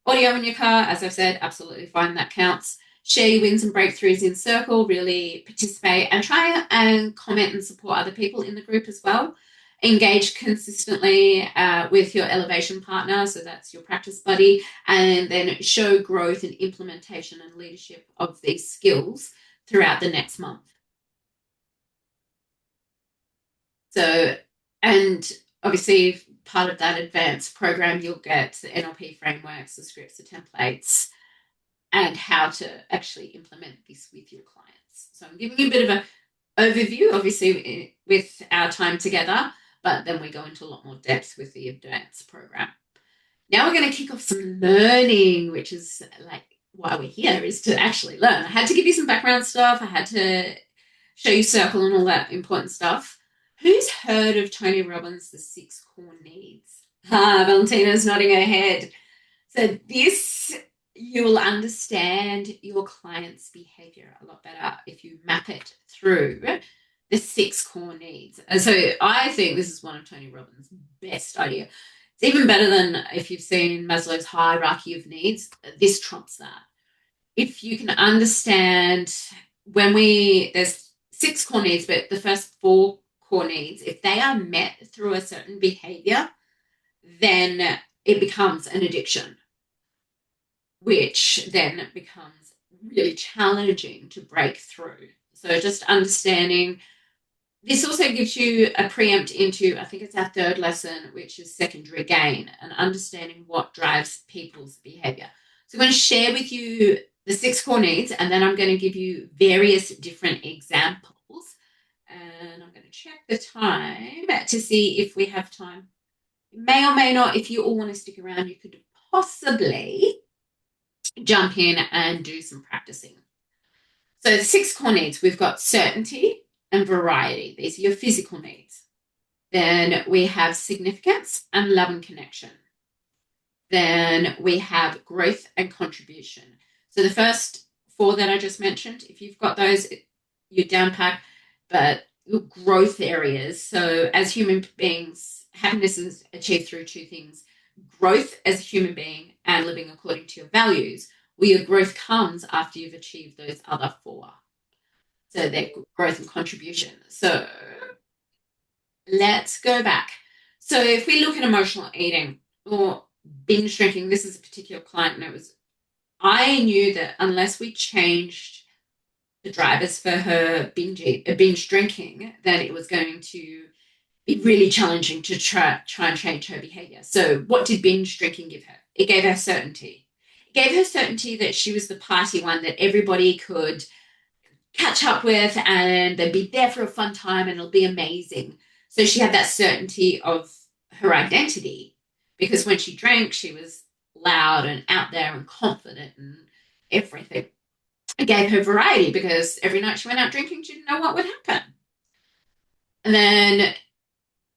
Audio in your car, as I've said, absolutely fine. That counts. Share your wins and breakthroughs in circle. Really participate and try and comment and support other people in the group as well. Engage consistently with your elevation partner, so that's your practice buddy, and then show growth and implementation and leadership of these skills throughout the next month. So, and obviously part of that advanced program, you'll get the NLP frameworks, the scripts, the templates, and how to actually implement this with your clients. So I'm giving you a bit of an overview, obviously, with our time together, but then we go into a lot more depth with the advanced program. Now we're going to kick off some learning, which is like why we're here, is to actually learn. I had to give you some background stuff. I had to show you circle and all that important stuff. Who's heard of Tony Robbins' The 6 Core Needs? Valentina's nodding her head. So this, you will understand your client's behavior a lot better if you map it through the 6 core needs. And so I think this is one of Tony Robbins' best idea. It's even better than if you've seen Maslow's hierarchy of needs. This trumps that. If you can understand there's 6 core needs, but the first 4 core needs, if they are met through a certain behavior, then it becomes an addiction, which then becomes really challenging to break through. So just understanding. This also gives you a preempt into, I think it's our 3rd lesson, which is secondary gain and understanding what drives people's behavior. So I'm going to share with you the 6 core needs, and then I'm going to give you various different examples. And I'm going to check the time to see if we have time. May or may not, if you all want to stick around, you could possibly jump in and do some practicing. So the 6 core needs, we've got certainty and variety. These are your physical needs. Then we have significance and love and connection. Then we have growth and contribution. So the first 4 that I just mentioned, if you've got those, you're down pat, but your growth areas. So as human beings, happiness is achieved through 2 things: growth as a human being and living according to your values, well, your growth comes after you've achieved those other 4. So their growth and contribution. So let's go back. So if we look at emotional eating or binge drinking, this is a particular client, and I knew that unless we changed the drivers for her binge drinking, then it was going to be really challenging to try and change her behavior. So what did binge drinking give her? It gave her certainty. It gave her certainty that she was the party one that everybody could catch up with, and they'd be there for a fun time and it'll be amazing. So she had that certainty of her identity, because when she drank, she was loud and out there and confident and everything. It gave her variety, because every night she went out drinking, she didn't know what would happen. And then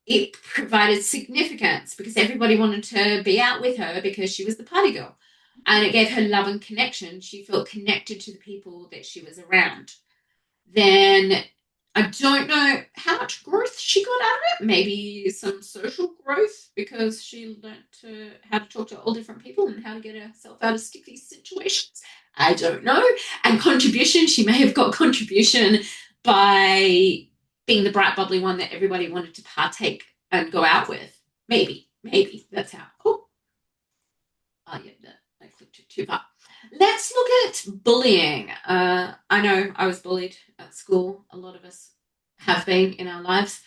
it provided significance, because everybody wanted to be out with her because she was the party girl. And it gave her love and connection. She felt connected to the people that she was around. Then I don't know how much growth she got out of it. Maybe some social growth, because she learned how to talk to all different people and how to get herself out of sticky situations. I don't know. And contribution, she may have got contribution by being the bright, bubbly one that everybody wanted to partake and go out with. Maybe. That's how. Oh, yeah, I clicked it too far. Let's look at bullying. I know I was bullied at school. A lot of us have been in our lives.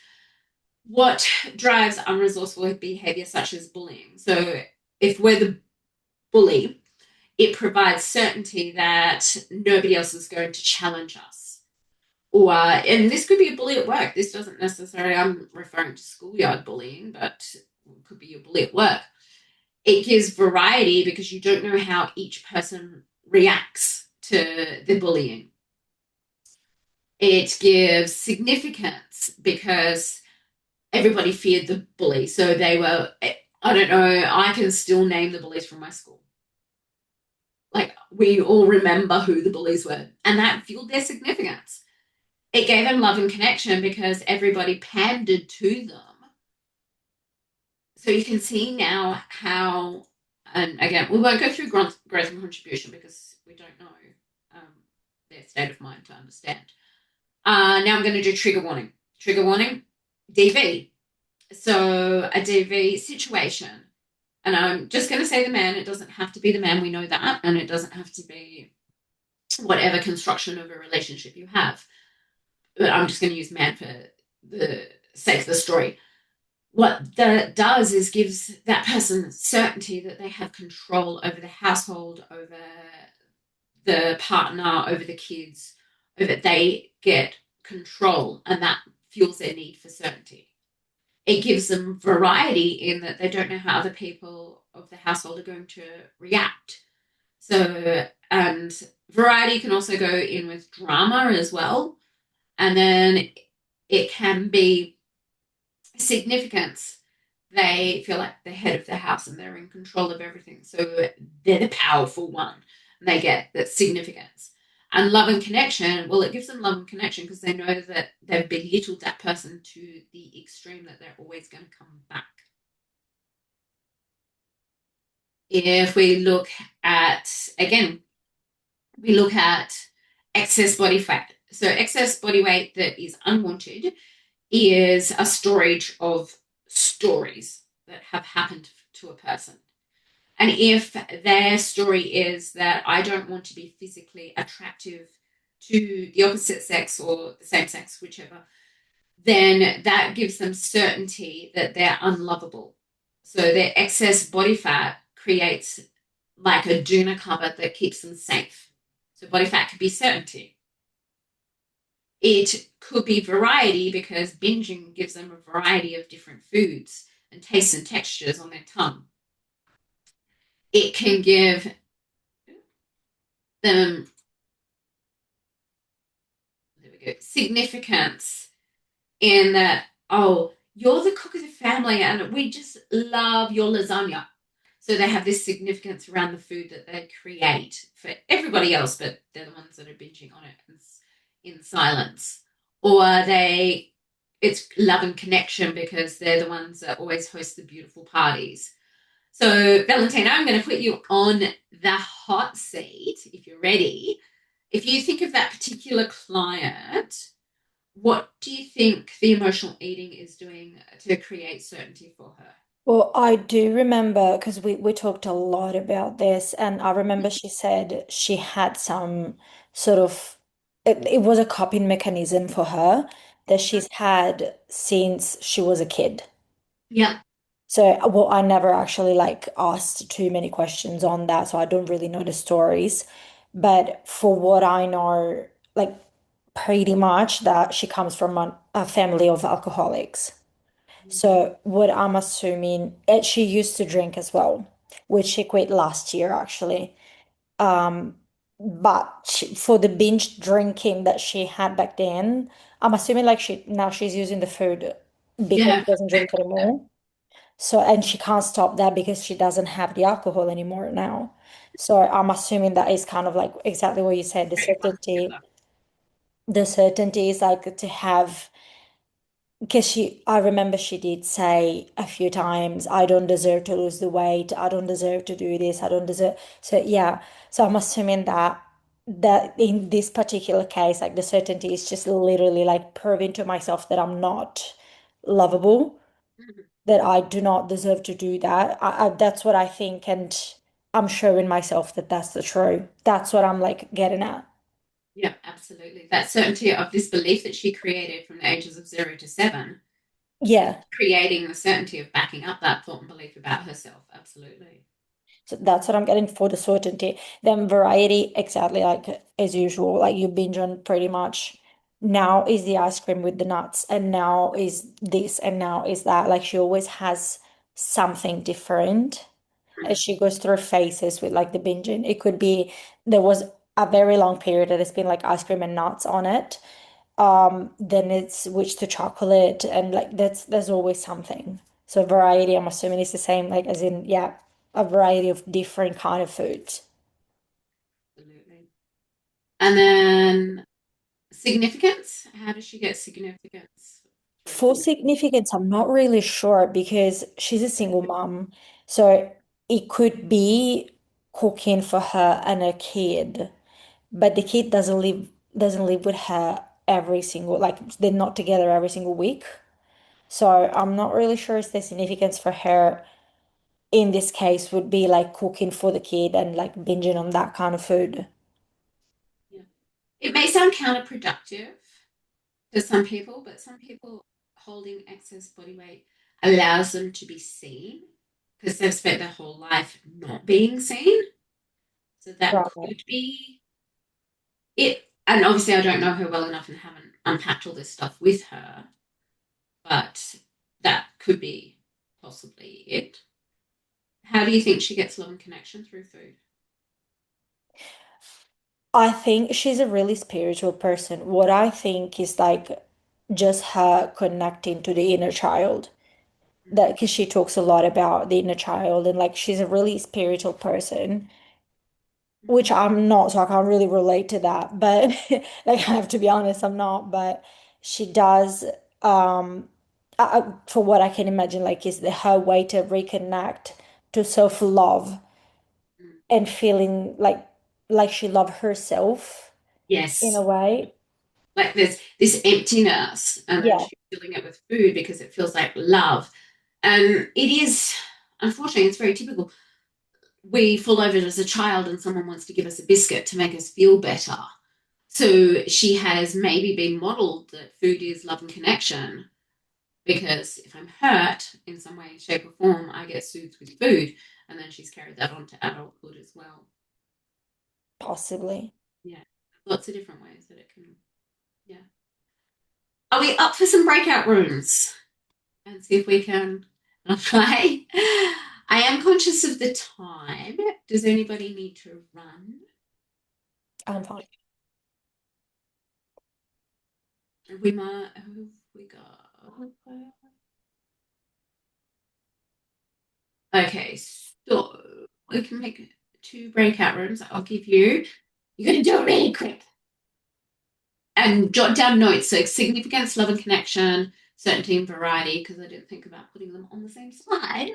What drives unresourceful behavior such as bullying? So if we're the bully, it provides certainty that nobody else is going to challenge us. And this could be a bully at work. This doesn't necessarily, I'm referring to schoolyard bullying, but it could be a bully at work. It gives variety, because you don't know how each person reacts to the bullying. It gives significance, because everybody feared the bully. So they were, I don't know, I can still name the bullies from my school. Like, we all remember who the bullies were, and that fueled their significance. It gave them love and connection, because everybody pandered to them. So you can see now how, and again, we won't go through growth and contribution, because we don't know their state of mind to understand. Now I'm going to do trigger warning. Trigger warning, DV. So a DV situation, and I'm just going to say the man. It doesn't have to be the man. We know that. And it doesn't have to be whatever construction of a relationship you have. But I'm just going to use man for the sake of the story. What that does is gives that person certainty that they have control over the household, over the partner, over the kids, over they get control, and that fuels their need for certainty. It gives them variety in that they don't know how other people of the household are going to react. So, and variety can also go in with drama as well. And then it can be significance. They feel like the head of the house and they're in control of everything. So they're the powerful one, and they get that significance. And love and connection, well, it gives them love and connection because they know that they've belittled that person to the extreme that they're always going to come back. If we look at, again, we look at excess body fat. So excess body weight that is unwanted is a storage of stories that have happened to a person. And if their story is that I don't want to be physically attractive to the opposite sex or the same sex, whichever, then that gives them certainty that they're unlovable. So their excess body fat creates like a doona cupboard that keeps them safe. So body fat could be certainty. It could be variety because binging gives them a variety of different foods and tastes and textures on their tongue. It can give them, there we go, significance in that, oh, you're the cook of the family and we just love your lasagna. So they have this significance around the food that they create for everybody else, but they're the ones that are binging on it in silence. Or it's love and connection because they're the ones that always host the beautiful parties. So, Valentina, I'm going to put you on the hot seat if you're ready. If you think of that particular client, what do you think the emotional eating is doing to create certainty for her? Well, I do remember because we talked a lot about this, and I remember she said she had some sort of it was a coping mechanism for her that she's had since she was a kid. Yeah. So, well, I never actually like asked too many questions on that, so I don't really know the stories. But for what I know, like pretty much that she comes from a family of alcoholics. So what I'm assuming, and she used to drink as well, which she quit last year actually. Um, but for the binge drinking that she had back then, I'm assuming like she's using the food because Yeah. she doesn't drink anymore. So, and she can't stop that because she doesn't have the alcohol anymore now. So I'm assuming that is kind of like exactly what you said, the certainty. The certainty is like to have, because I remember she did say a few times, I don't deserve to lose the weight. I don't deserve to do this. I don't deserve. So yeah. So I'm assuming that in this particular case, like the certainty is just literally like proving to myself that I'm not lovable, that I do not deserve to do that. That's what I think, and I'm showing myself that that's the truth. That's what I'm like getting at. Yeah, absolutely. That certainty of this belief that she created from the ages of 0 to 7, Yeah. creating the certainty of backing up that thought and belief about herself. Absolutely. So that's what I'm getting for the certainty. Then variety, exactly like as usual, like you binge on pretty much. Now is the ice cream with the nuts, and now is this, and now is that. Like she always has something different as she goes through phases with like the binging. It could be there was a very long period that has been like ice cream and nuts on it. Then it's switched to chocolate, and like there's always something. So variety, I'm assuming is the same, like as in, yeah, a variety of different kind of foods. Absolutely. And then significance. How does she get significance through For food? significance, I'm not really sure because she's a single mom. So it could be cooking for her and her kid, but the kid doesn't live with her every single, like they're not together every single week. So I'm not really sure if the significance for her in this case would be like cooking for the kid and like binging on that kind of food. Yeah. It may sound counterproductive to some people, but some people holding excess body weight allows them to be seen because they've spent their whole life not being seen. So that Right. could be it. And obviously, I don't know her well enough and haven't unpacked all this stuff with her, but that could be possibly it. How do you think she gets love and connection through food? I think she's a really spiritual person. What I think is like just her connecting to the inner child. That because she talks a lot about the inner child and like she's a really spiritual person, which I'm not, so I can't really relate to that. But like I have to be honest, I'm not. But she does, for what I can imagine, like is her way to reconnect to self-love and feeling like she loved herself in a Yes. way. Like there's this emptiness, and then Yeah, she's filling it with food because it feels like love. And it is, unfortunately, it's very typical. We fall over as a child and someone wants to give us a biscuit to make us feel better. So she has maybe been modeled that food is love and connection because if I'm hurt in some way, shape, or form, I get soothed with food. And then she's carried that on to adulthood as well. possibly. Yeah, lots of different ways that it can. Yeah. Are we up for some breakout rooms? And see if we can apply. I am conscious of the time. Does anybody need to run? I'm fine. We might. Who have we got? Okay, so we can make 2 breakout rooms. I'll give you. You're going to do it really quick and jot down notes. So significance, love and connection, certainty and variety, because I didn't think about putting them on the same slide.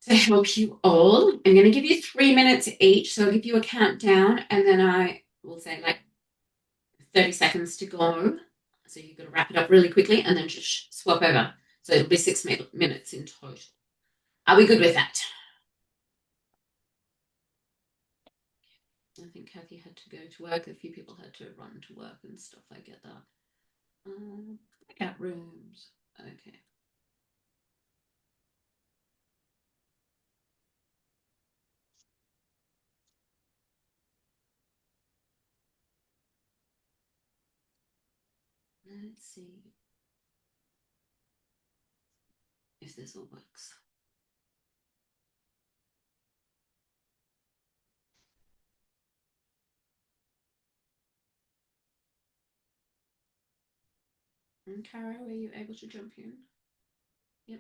to help you all. I'm going to give you 3 minutes each. So I'll give you a countdown and then I will say like 30 seconds to go. So you've got to wrap it up really quickly and then just swap over. So it'll be 6 minutes in total. Are we good with that? I think Kathy had to go to work. A few people had to run to work and stuff. I get that. Breakout rooms. Okay. Let's see if this all works. And Cara, were you able to jump in? Yep.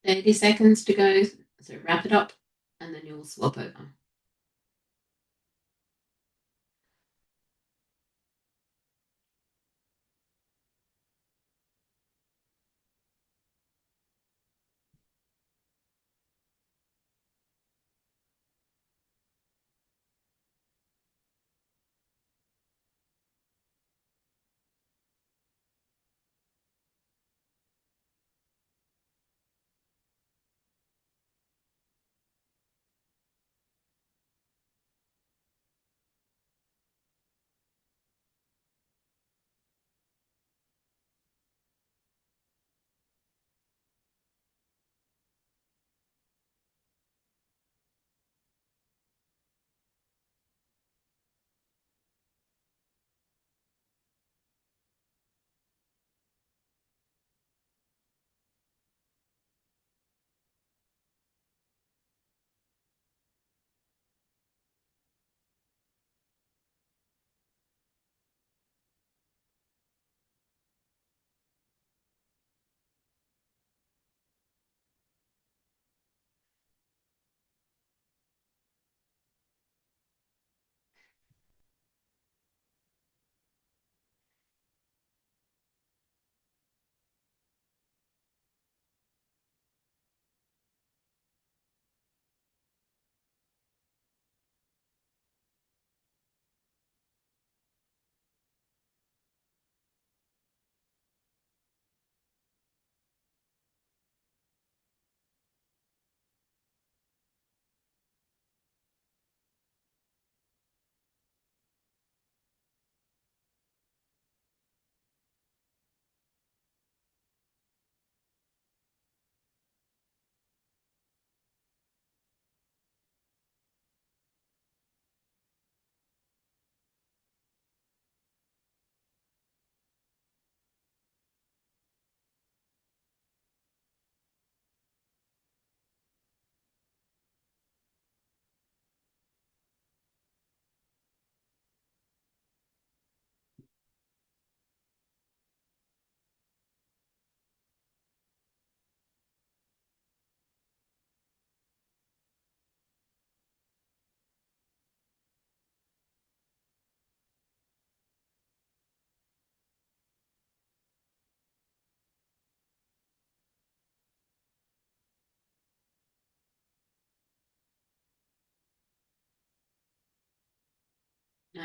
30 seconds to go. So wrap it up and then you'll swap over.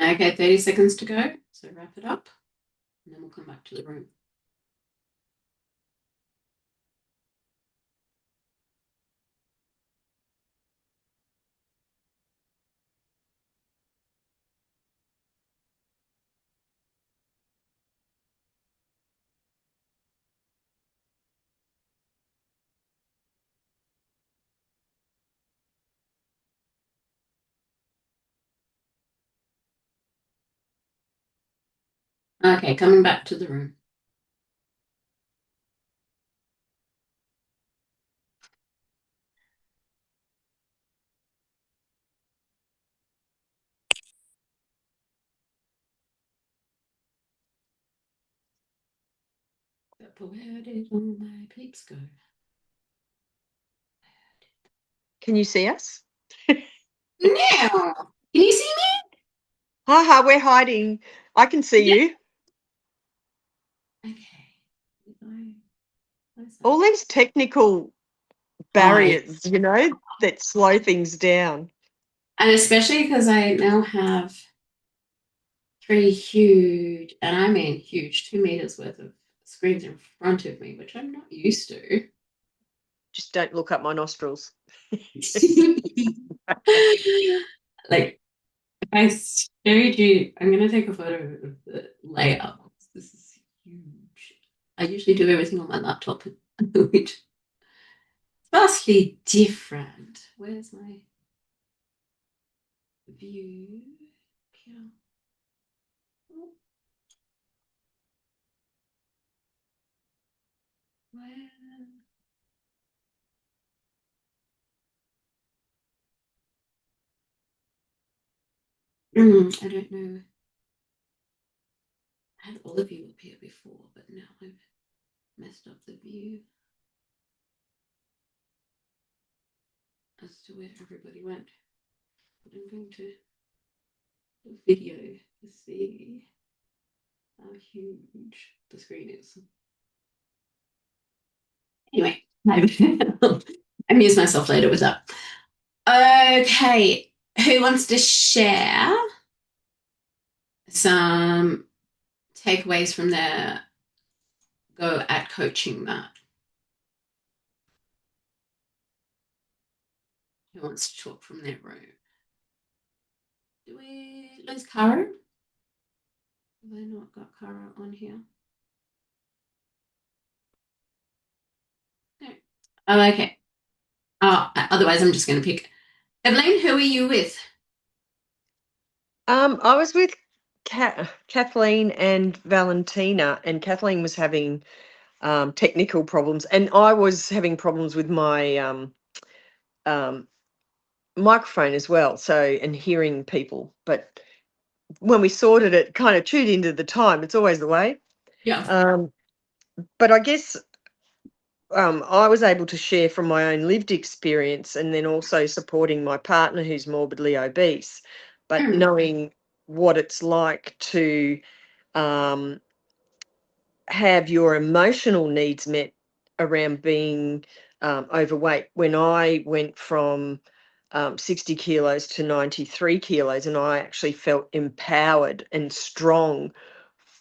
Okay, 30 seconds to go. So wrap it up, and then we'll come back to the room. Okay, coming back to the room. But where did all my peeps go? Can you see us? Now, can you see me? Haha, we're hiding. I can see you. Okay. All these technical barriers, that slow things down. And especially because I now have 3 huge, and I mean huge, 2 meters worth of screens in front of me, which I'm not used to. Just don't look up my nostrils. Like, if I showed you, I'm going to take a photo of the layout. This is huge. I usually do everything on my laptop, which is vastly different. Where's my view? Here. Where? I don't know. I had all of you up here before, but now I've messed up the view as to where everybody went. But I'm going to the video to see how huge the screen is. Anyway, I've amused myself later with that. Okay, who wants to share some takeaways from their go at coaching that? Who wants to talk from their room? Do we lose Cara? Have I not got Cara on here? No. Oh, okay. Otherwise, I'm just going to pick. Evelyn, who are you with? I was with Kathleen and Valentina, and Kathleen was having technical problems, and I was having problems with my microphone as well. So, and hearing people, but when we sorted it, kind of tuned into the time. It's always the way. Yeah. But I guess I was able to share from my own lived experience, and then also supporting my partner who's morbidly obese, but knowing what it's like to um, have your emotional needs met around being overweight. When I went from 60 kilos to 93 kilos, and I actually felt empowered and strong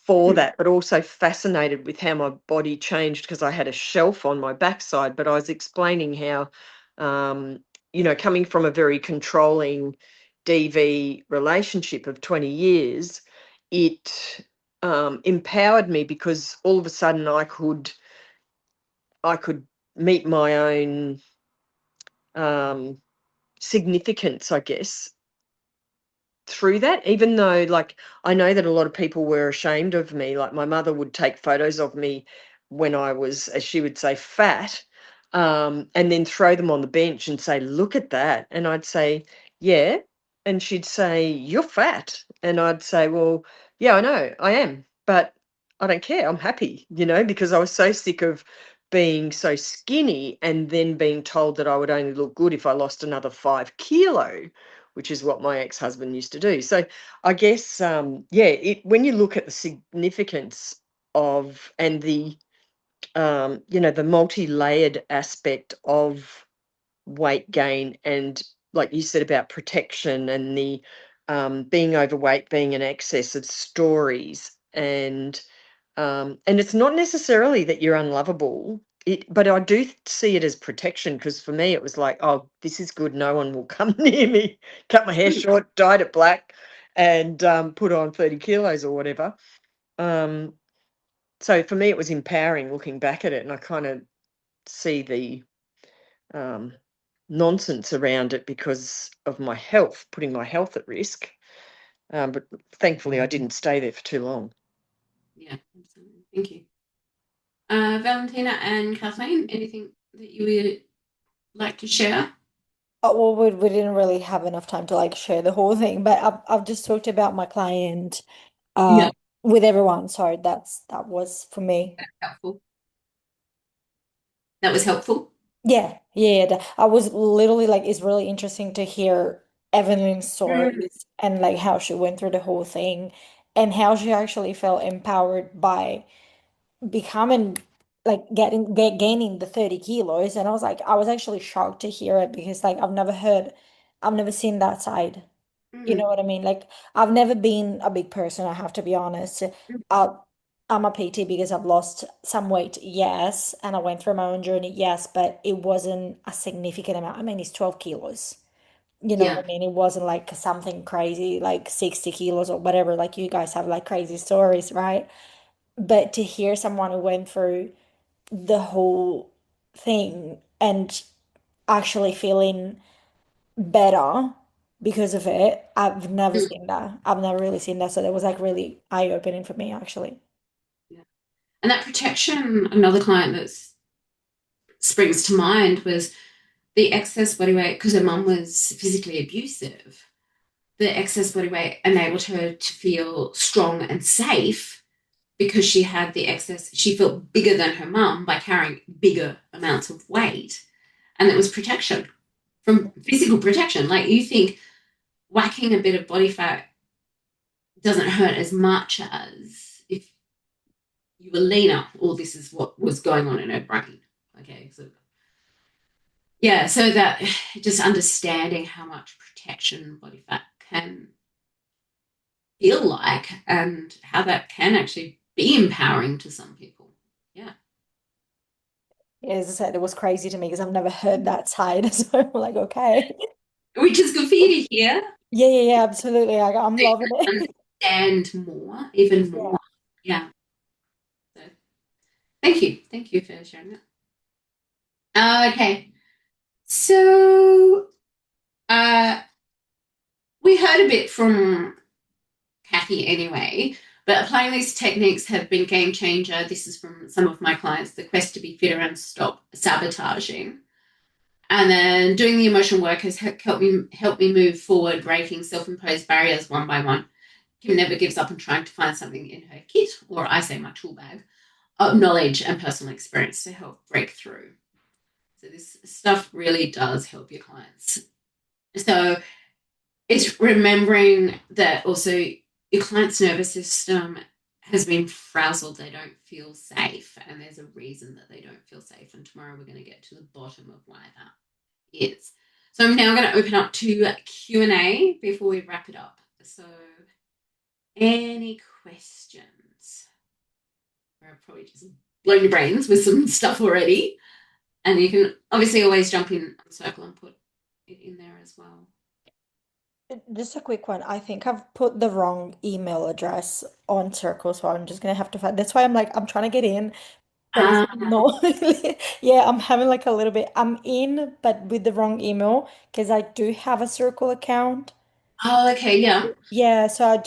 for that, but also fascinated with how my body changed because I had a shelf on my backside. But I was explaining how, coming from a very controlling DV relationship of 20 years, it empowered me because all of a sudden I could meet my own significance, I guess, through that, even though, like, I know that a lot of people were ashamed of me. Like, my mother would take photos of me when I was, as she would say, fat, and then throw them on the bench and say, look at that. And I'd say, yeah. And she'd say, you're fat. And I'd say, well, yeah, I know I am, but I don't care. I'm happy, because I was so sick of being so skinny and then being told that I would only look good if I lost another 5 kilo, which is what my ex-husband used to do. So I guess, when you look at the significance of and the the multi-layered aspect of weight gain, and like you said about protection and the being overweight, being in excess of stories, and it's not necessarily that you're unlovable. But I do see it as protection, because for me it was like, oh, this is good. No one will come near me. Cut my hair short, dyed it black, and put on 30 kilos or whatever. So for me it was empowering looking back at it, and I kind of see the nonsense around it because of my health, putting my health at risk. But thankfully I didn't stay there for too long. Yeah, absolutely. Thank you. Valentina and Kathleen, anything that you would like to share? Well, we didn't really have enough time to like share the whole thing, but I've just talked about my client Yeah, with everyone. So that was for me. helpful. That was helpful. Yeah, yeah. I was literally like, it's really interesting to hear Evelyn's stories and like how she went through the whole thing and how she actually felt empowered by becoming like gaining the 30 kilos. And I was actually shocked to hear it because like I've never seen that side. You know Mm. what I mean? Like I've never been a big person, I have to be honest. I, I'm a PT because I've lost some weight, yes, and I went through my own journey, yes, but it wasn't a significant amount. I mean, it's 12 kilos. You know what Yeah. I mean? It wasn't like something crazy, like 60 kilos or whatever. Like you guys have like crazy stories, right? But to hear someone who went through the whole thing and actually feeling better because of it, I've never Mm. seen that. I've never really seen that. So that was like really eye-opening for me, actually. Yeah. And that protection, another client that springs to mind was the excess body weight, because her mum was physically abusive. The excess body weight enabled her to feel strong and safe because she had the excess. She felt bigger than her mum by carrying bigger amounts of weight. And it was protection from physical protection. Like you think whacking a bit of body fat doesn't hurt as much as if you were leaner, or this is what was going on in her brain. Okay, so yeah, so that just understanding how much protection body fat can feel like and how that can actually be empowering to some people. Yeah. Yeah, as I said, it was crazy to me because I've never heard that side. So I'm like, okay. Which is good for you to hear. Yeah, yeah, yeah, absolutely. I'm loving it. Understand more, even Yeah. more. Yeah. So thank you. Thank you for sharing that. Okay. So we heard a bit from Kathy anyway, but applying these techniques have been game changer. This is from some of my clients, the quest to be fitter and stop sabotaging. And then doing the emotional work has helped me move forward, breaking self-imposed barriers one by one. Kim never gives up on trying to find something in her kit, or I say my tool bag, of knowledge and personal experience to help break through. So this stuff really does help your clients. So it's remembering that also your client's nervous system has been frazzled. They don't feel safe, and there's a reason that they don't feel safe. And tomorrow we're going to get to the bottom of why that is. So I'm now going to open up to Q&A before we wrap it up. So any questions? I've probably just blown your brains with some stuff already. And you can obviously always jump in on the circle and put it in there as well. Just a quick one. I think I've put the wrong email address on Circle, so I'm just gonna have to find. That's why I'm like, I'm trying to get in, but it's Uh, not. Yeah, I'm having like a little bit. I'm in, but with the wrong email because I do have a Circle account. oh, okay, yeah. Yeah, so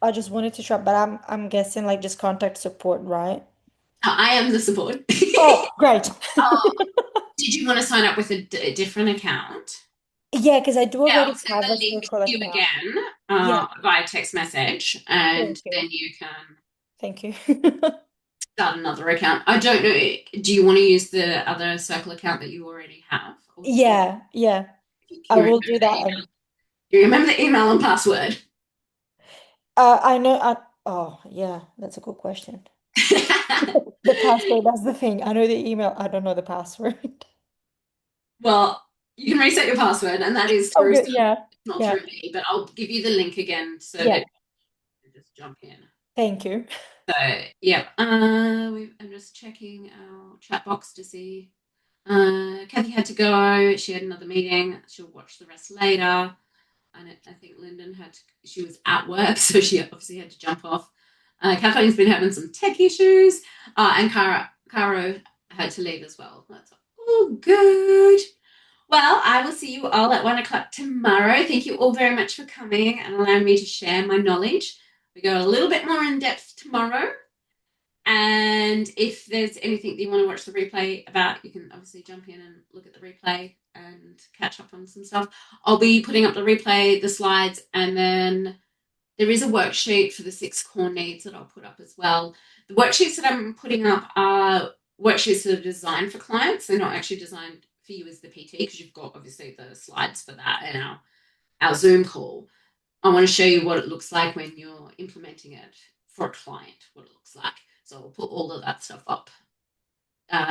I just wanted to try, but I'm guessing like just contact support, right? I am the support. Oh, great. Did you want to sign up with a different account? Yeah, because I do Yeah, I'll already send have a the link Circle to you account. again Yeah, via text message, and thank you. then you can Thank you. start another account. I don't know. Do you want to use the other Circle account that you already have, or Yeah, yeah, do I you remember will do the that. email? Do you remember the email and password? I know. Oh, yeah, that's a good question. The password, that's the thing. I know the email. I don't know the password. Well, you can reset your password, and that is Oh, through good. Yeah. not Yeah. through me, but I'll give you the link again so Yeah. that you can just jump in. Thank you. So, yeah, I'm just checking our chat box to see. Kathy had to go. She had another meeting. She'll watch the rest later. And I think Lyndon she was at work, so she obviously had to jump off. Kathleen's been having some tech issues. And Caro had to leave as well. That's all good. Well, I will see you all at 1 o'clock tomorrow. Thank you all very much for coming and allowing me to share my knowledge. We go a little bit more in depth tomorrow. And if there's anything that you want to watch the replay about, you can obviously jump in and look at the replay and catch up on some stuff. I'll be putting up the replay, the slides, and then there is a worksheet for the 6 core needs that I'll put up as well. The worksheets that I'm putting up are worksheets that are designed for clients. They're not actually designed for you as the PT, because you've got obviously the slides for that in our Zoom call. I want to show you what it looks like when you're implementing it for a client, what it looks like. So I'll put all of that stuff up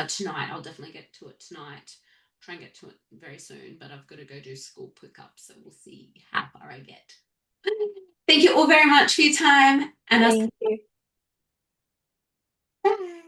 tonight. I'll definitely get to it tonight. Try and get to it very soon, but I've got to go do school pickup, so we'll see how far I get. Thank you all very much for your time, and Thank you. bye.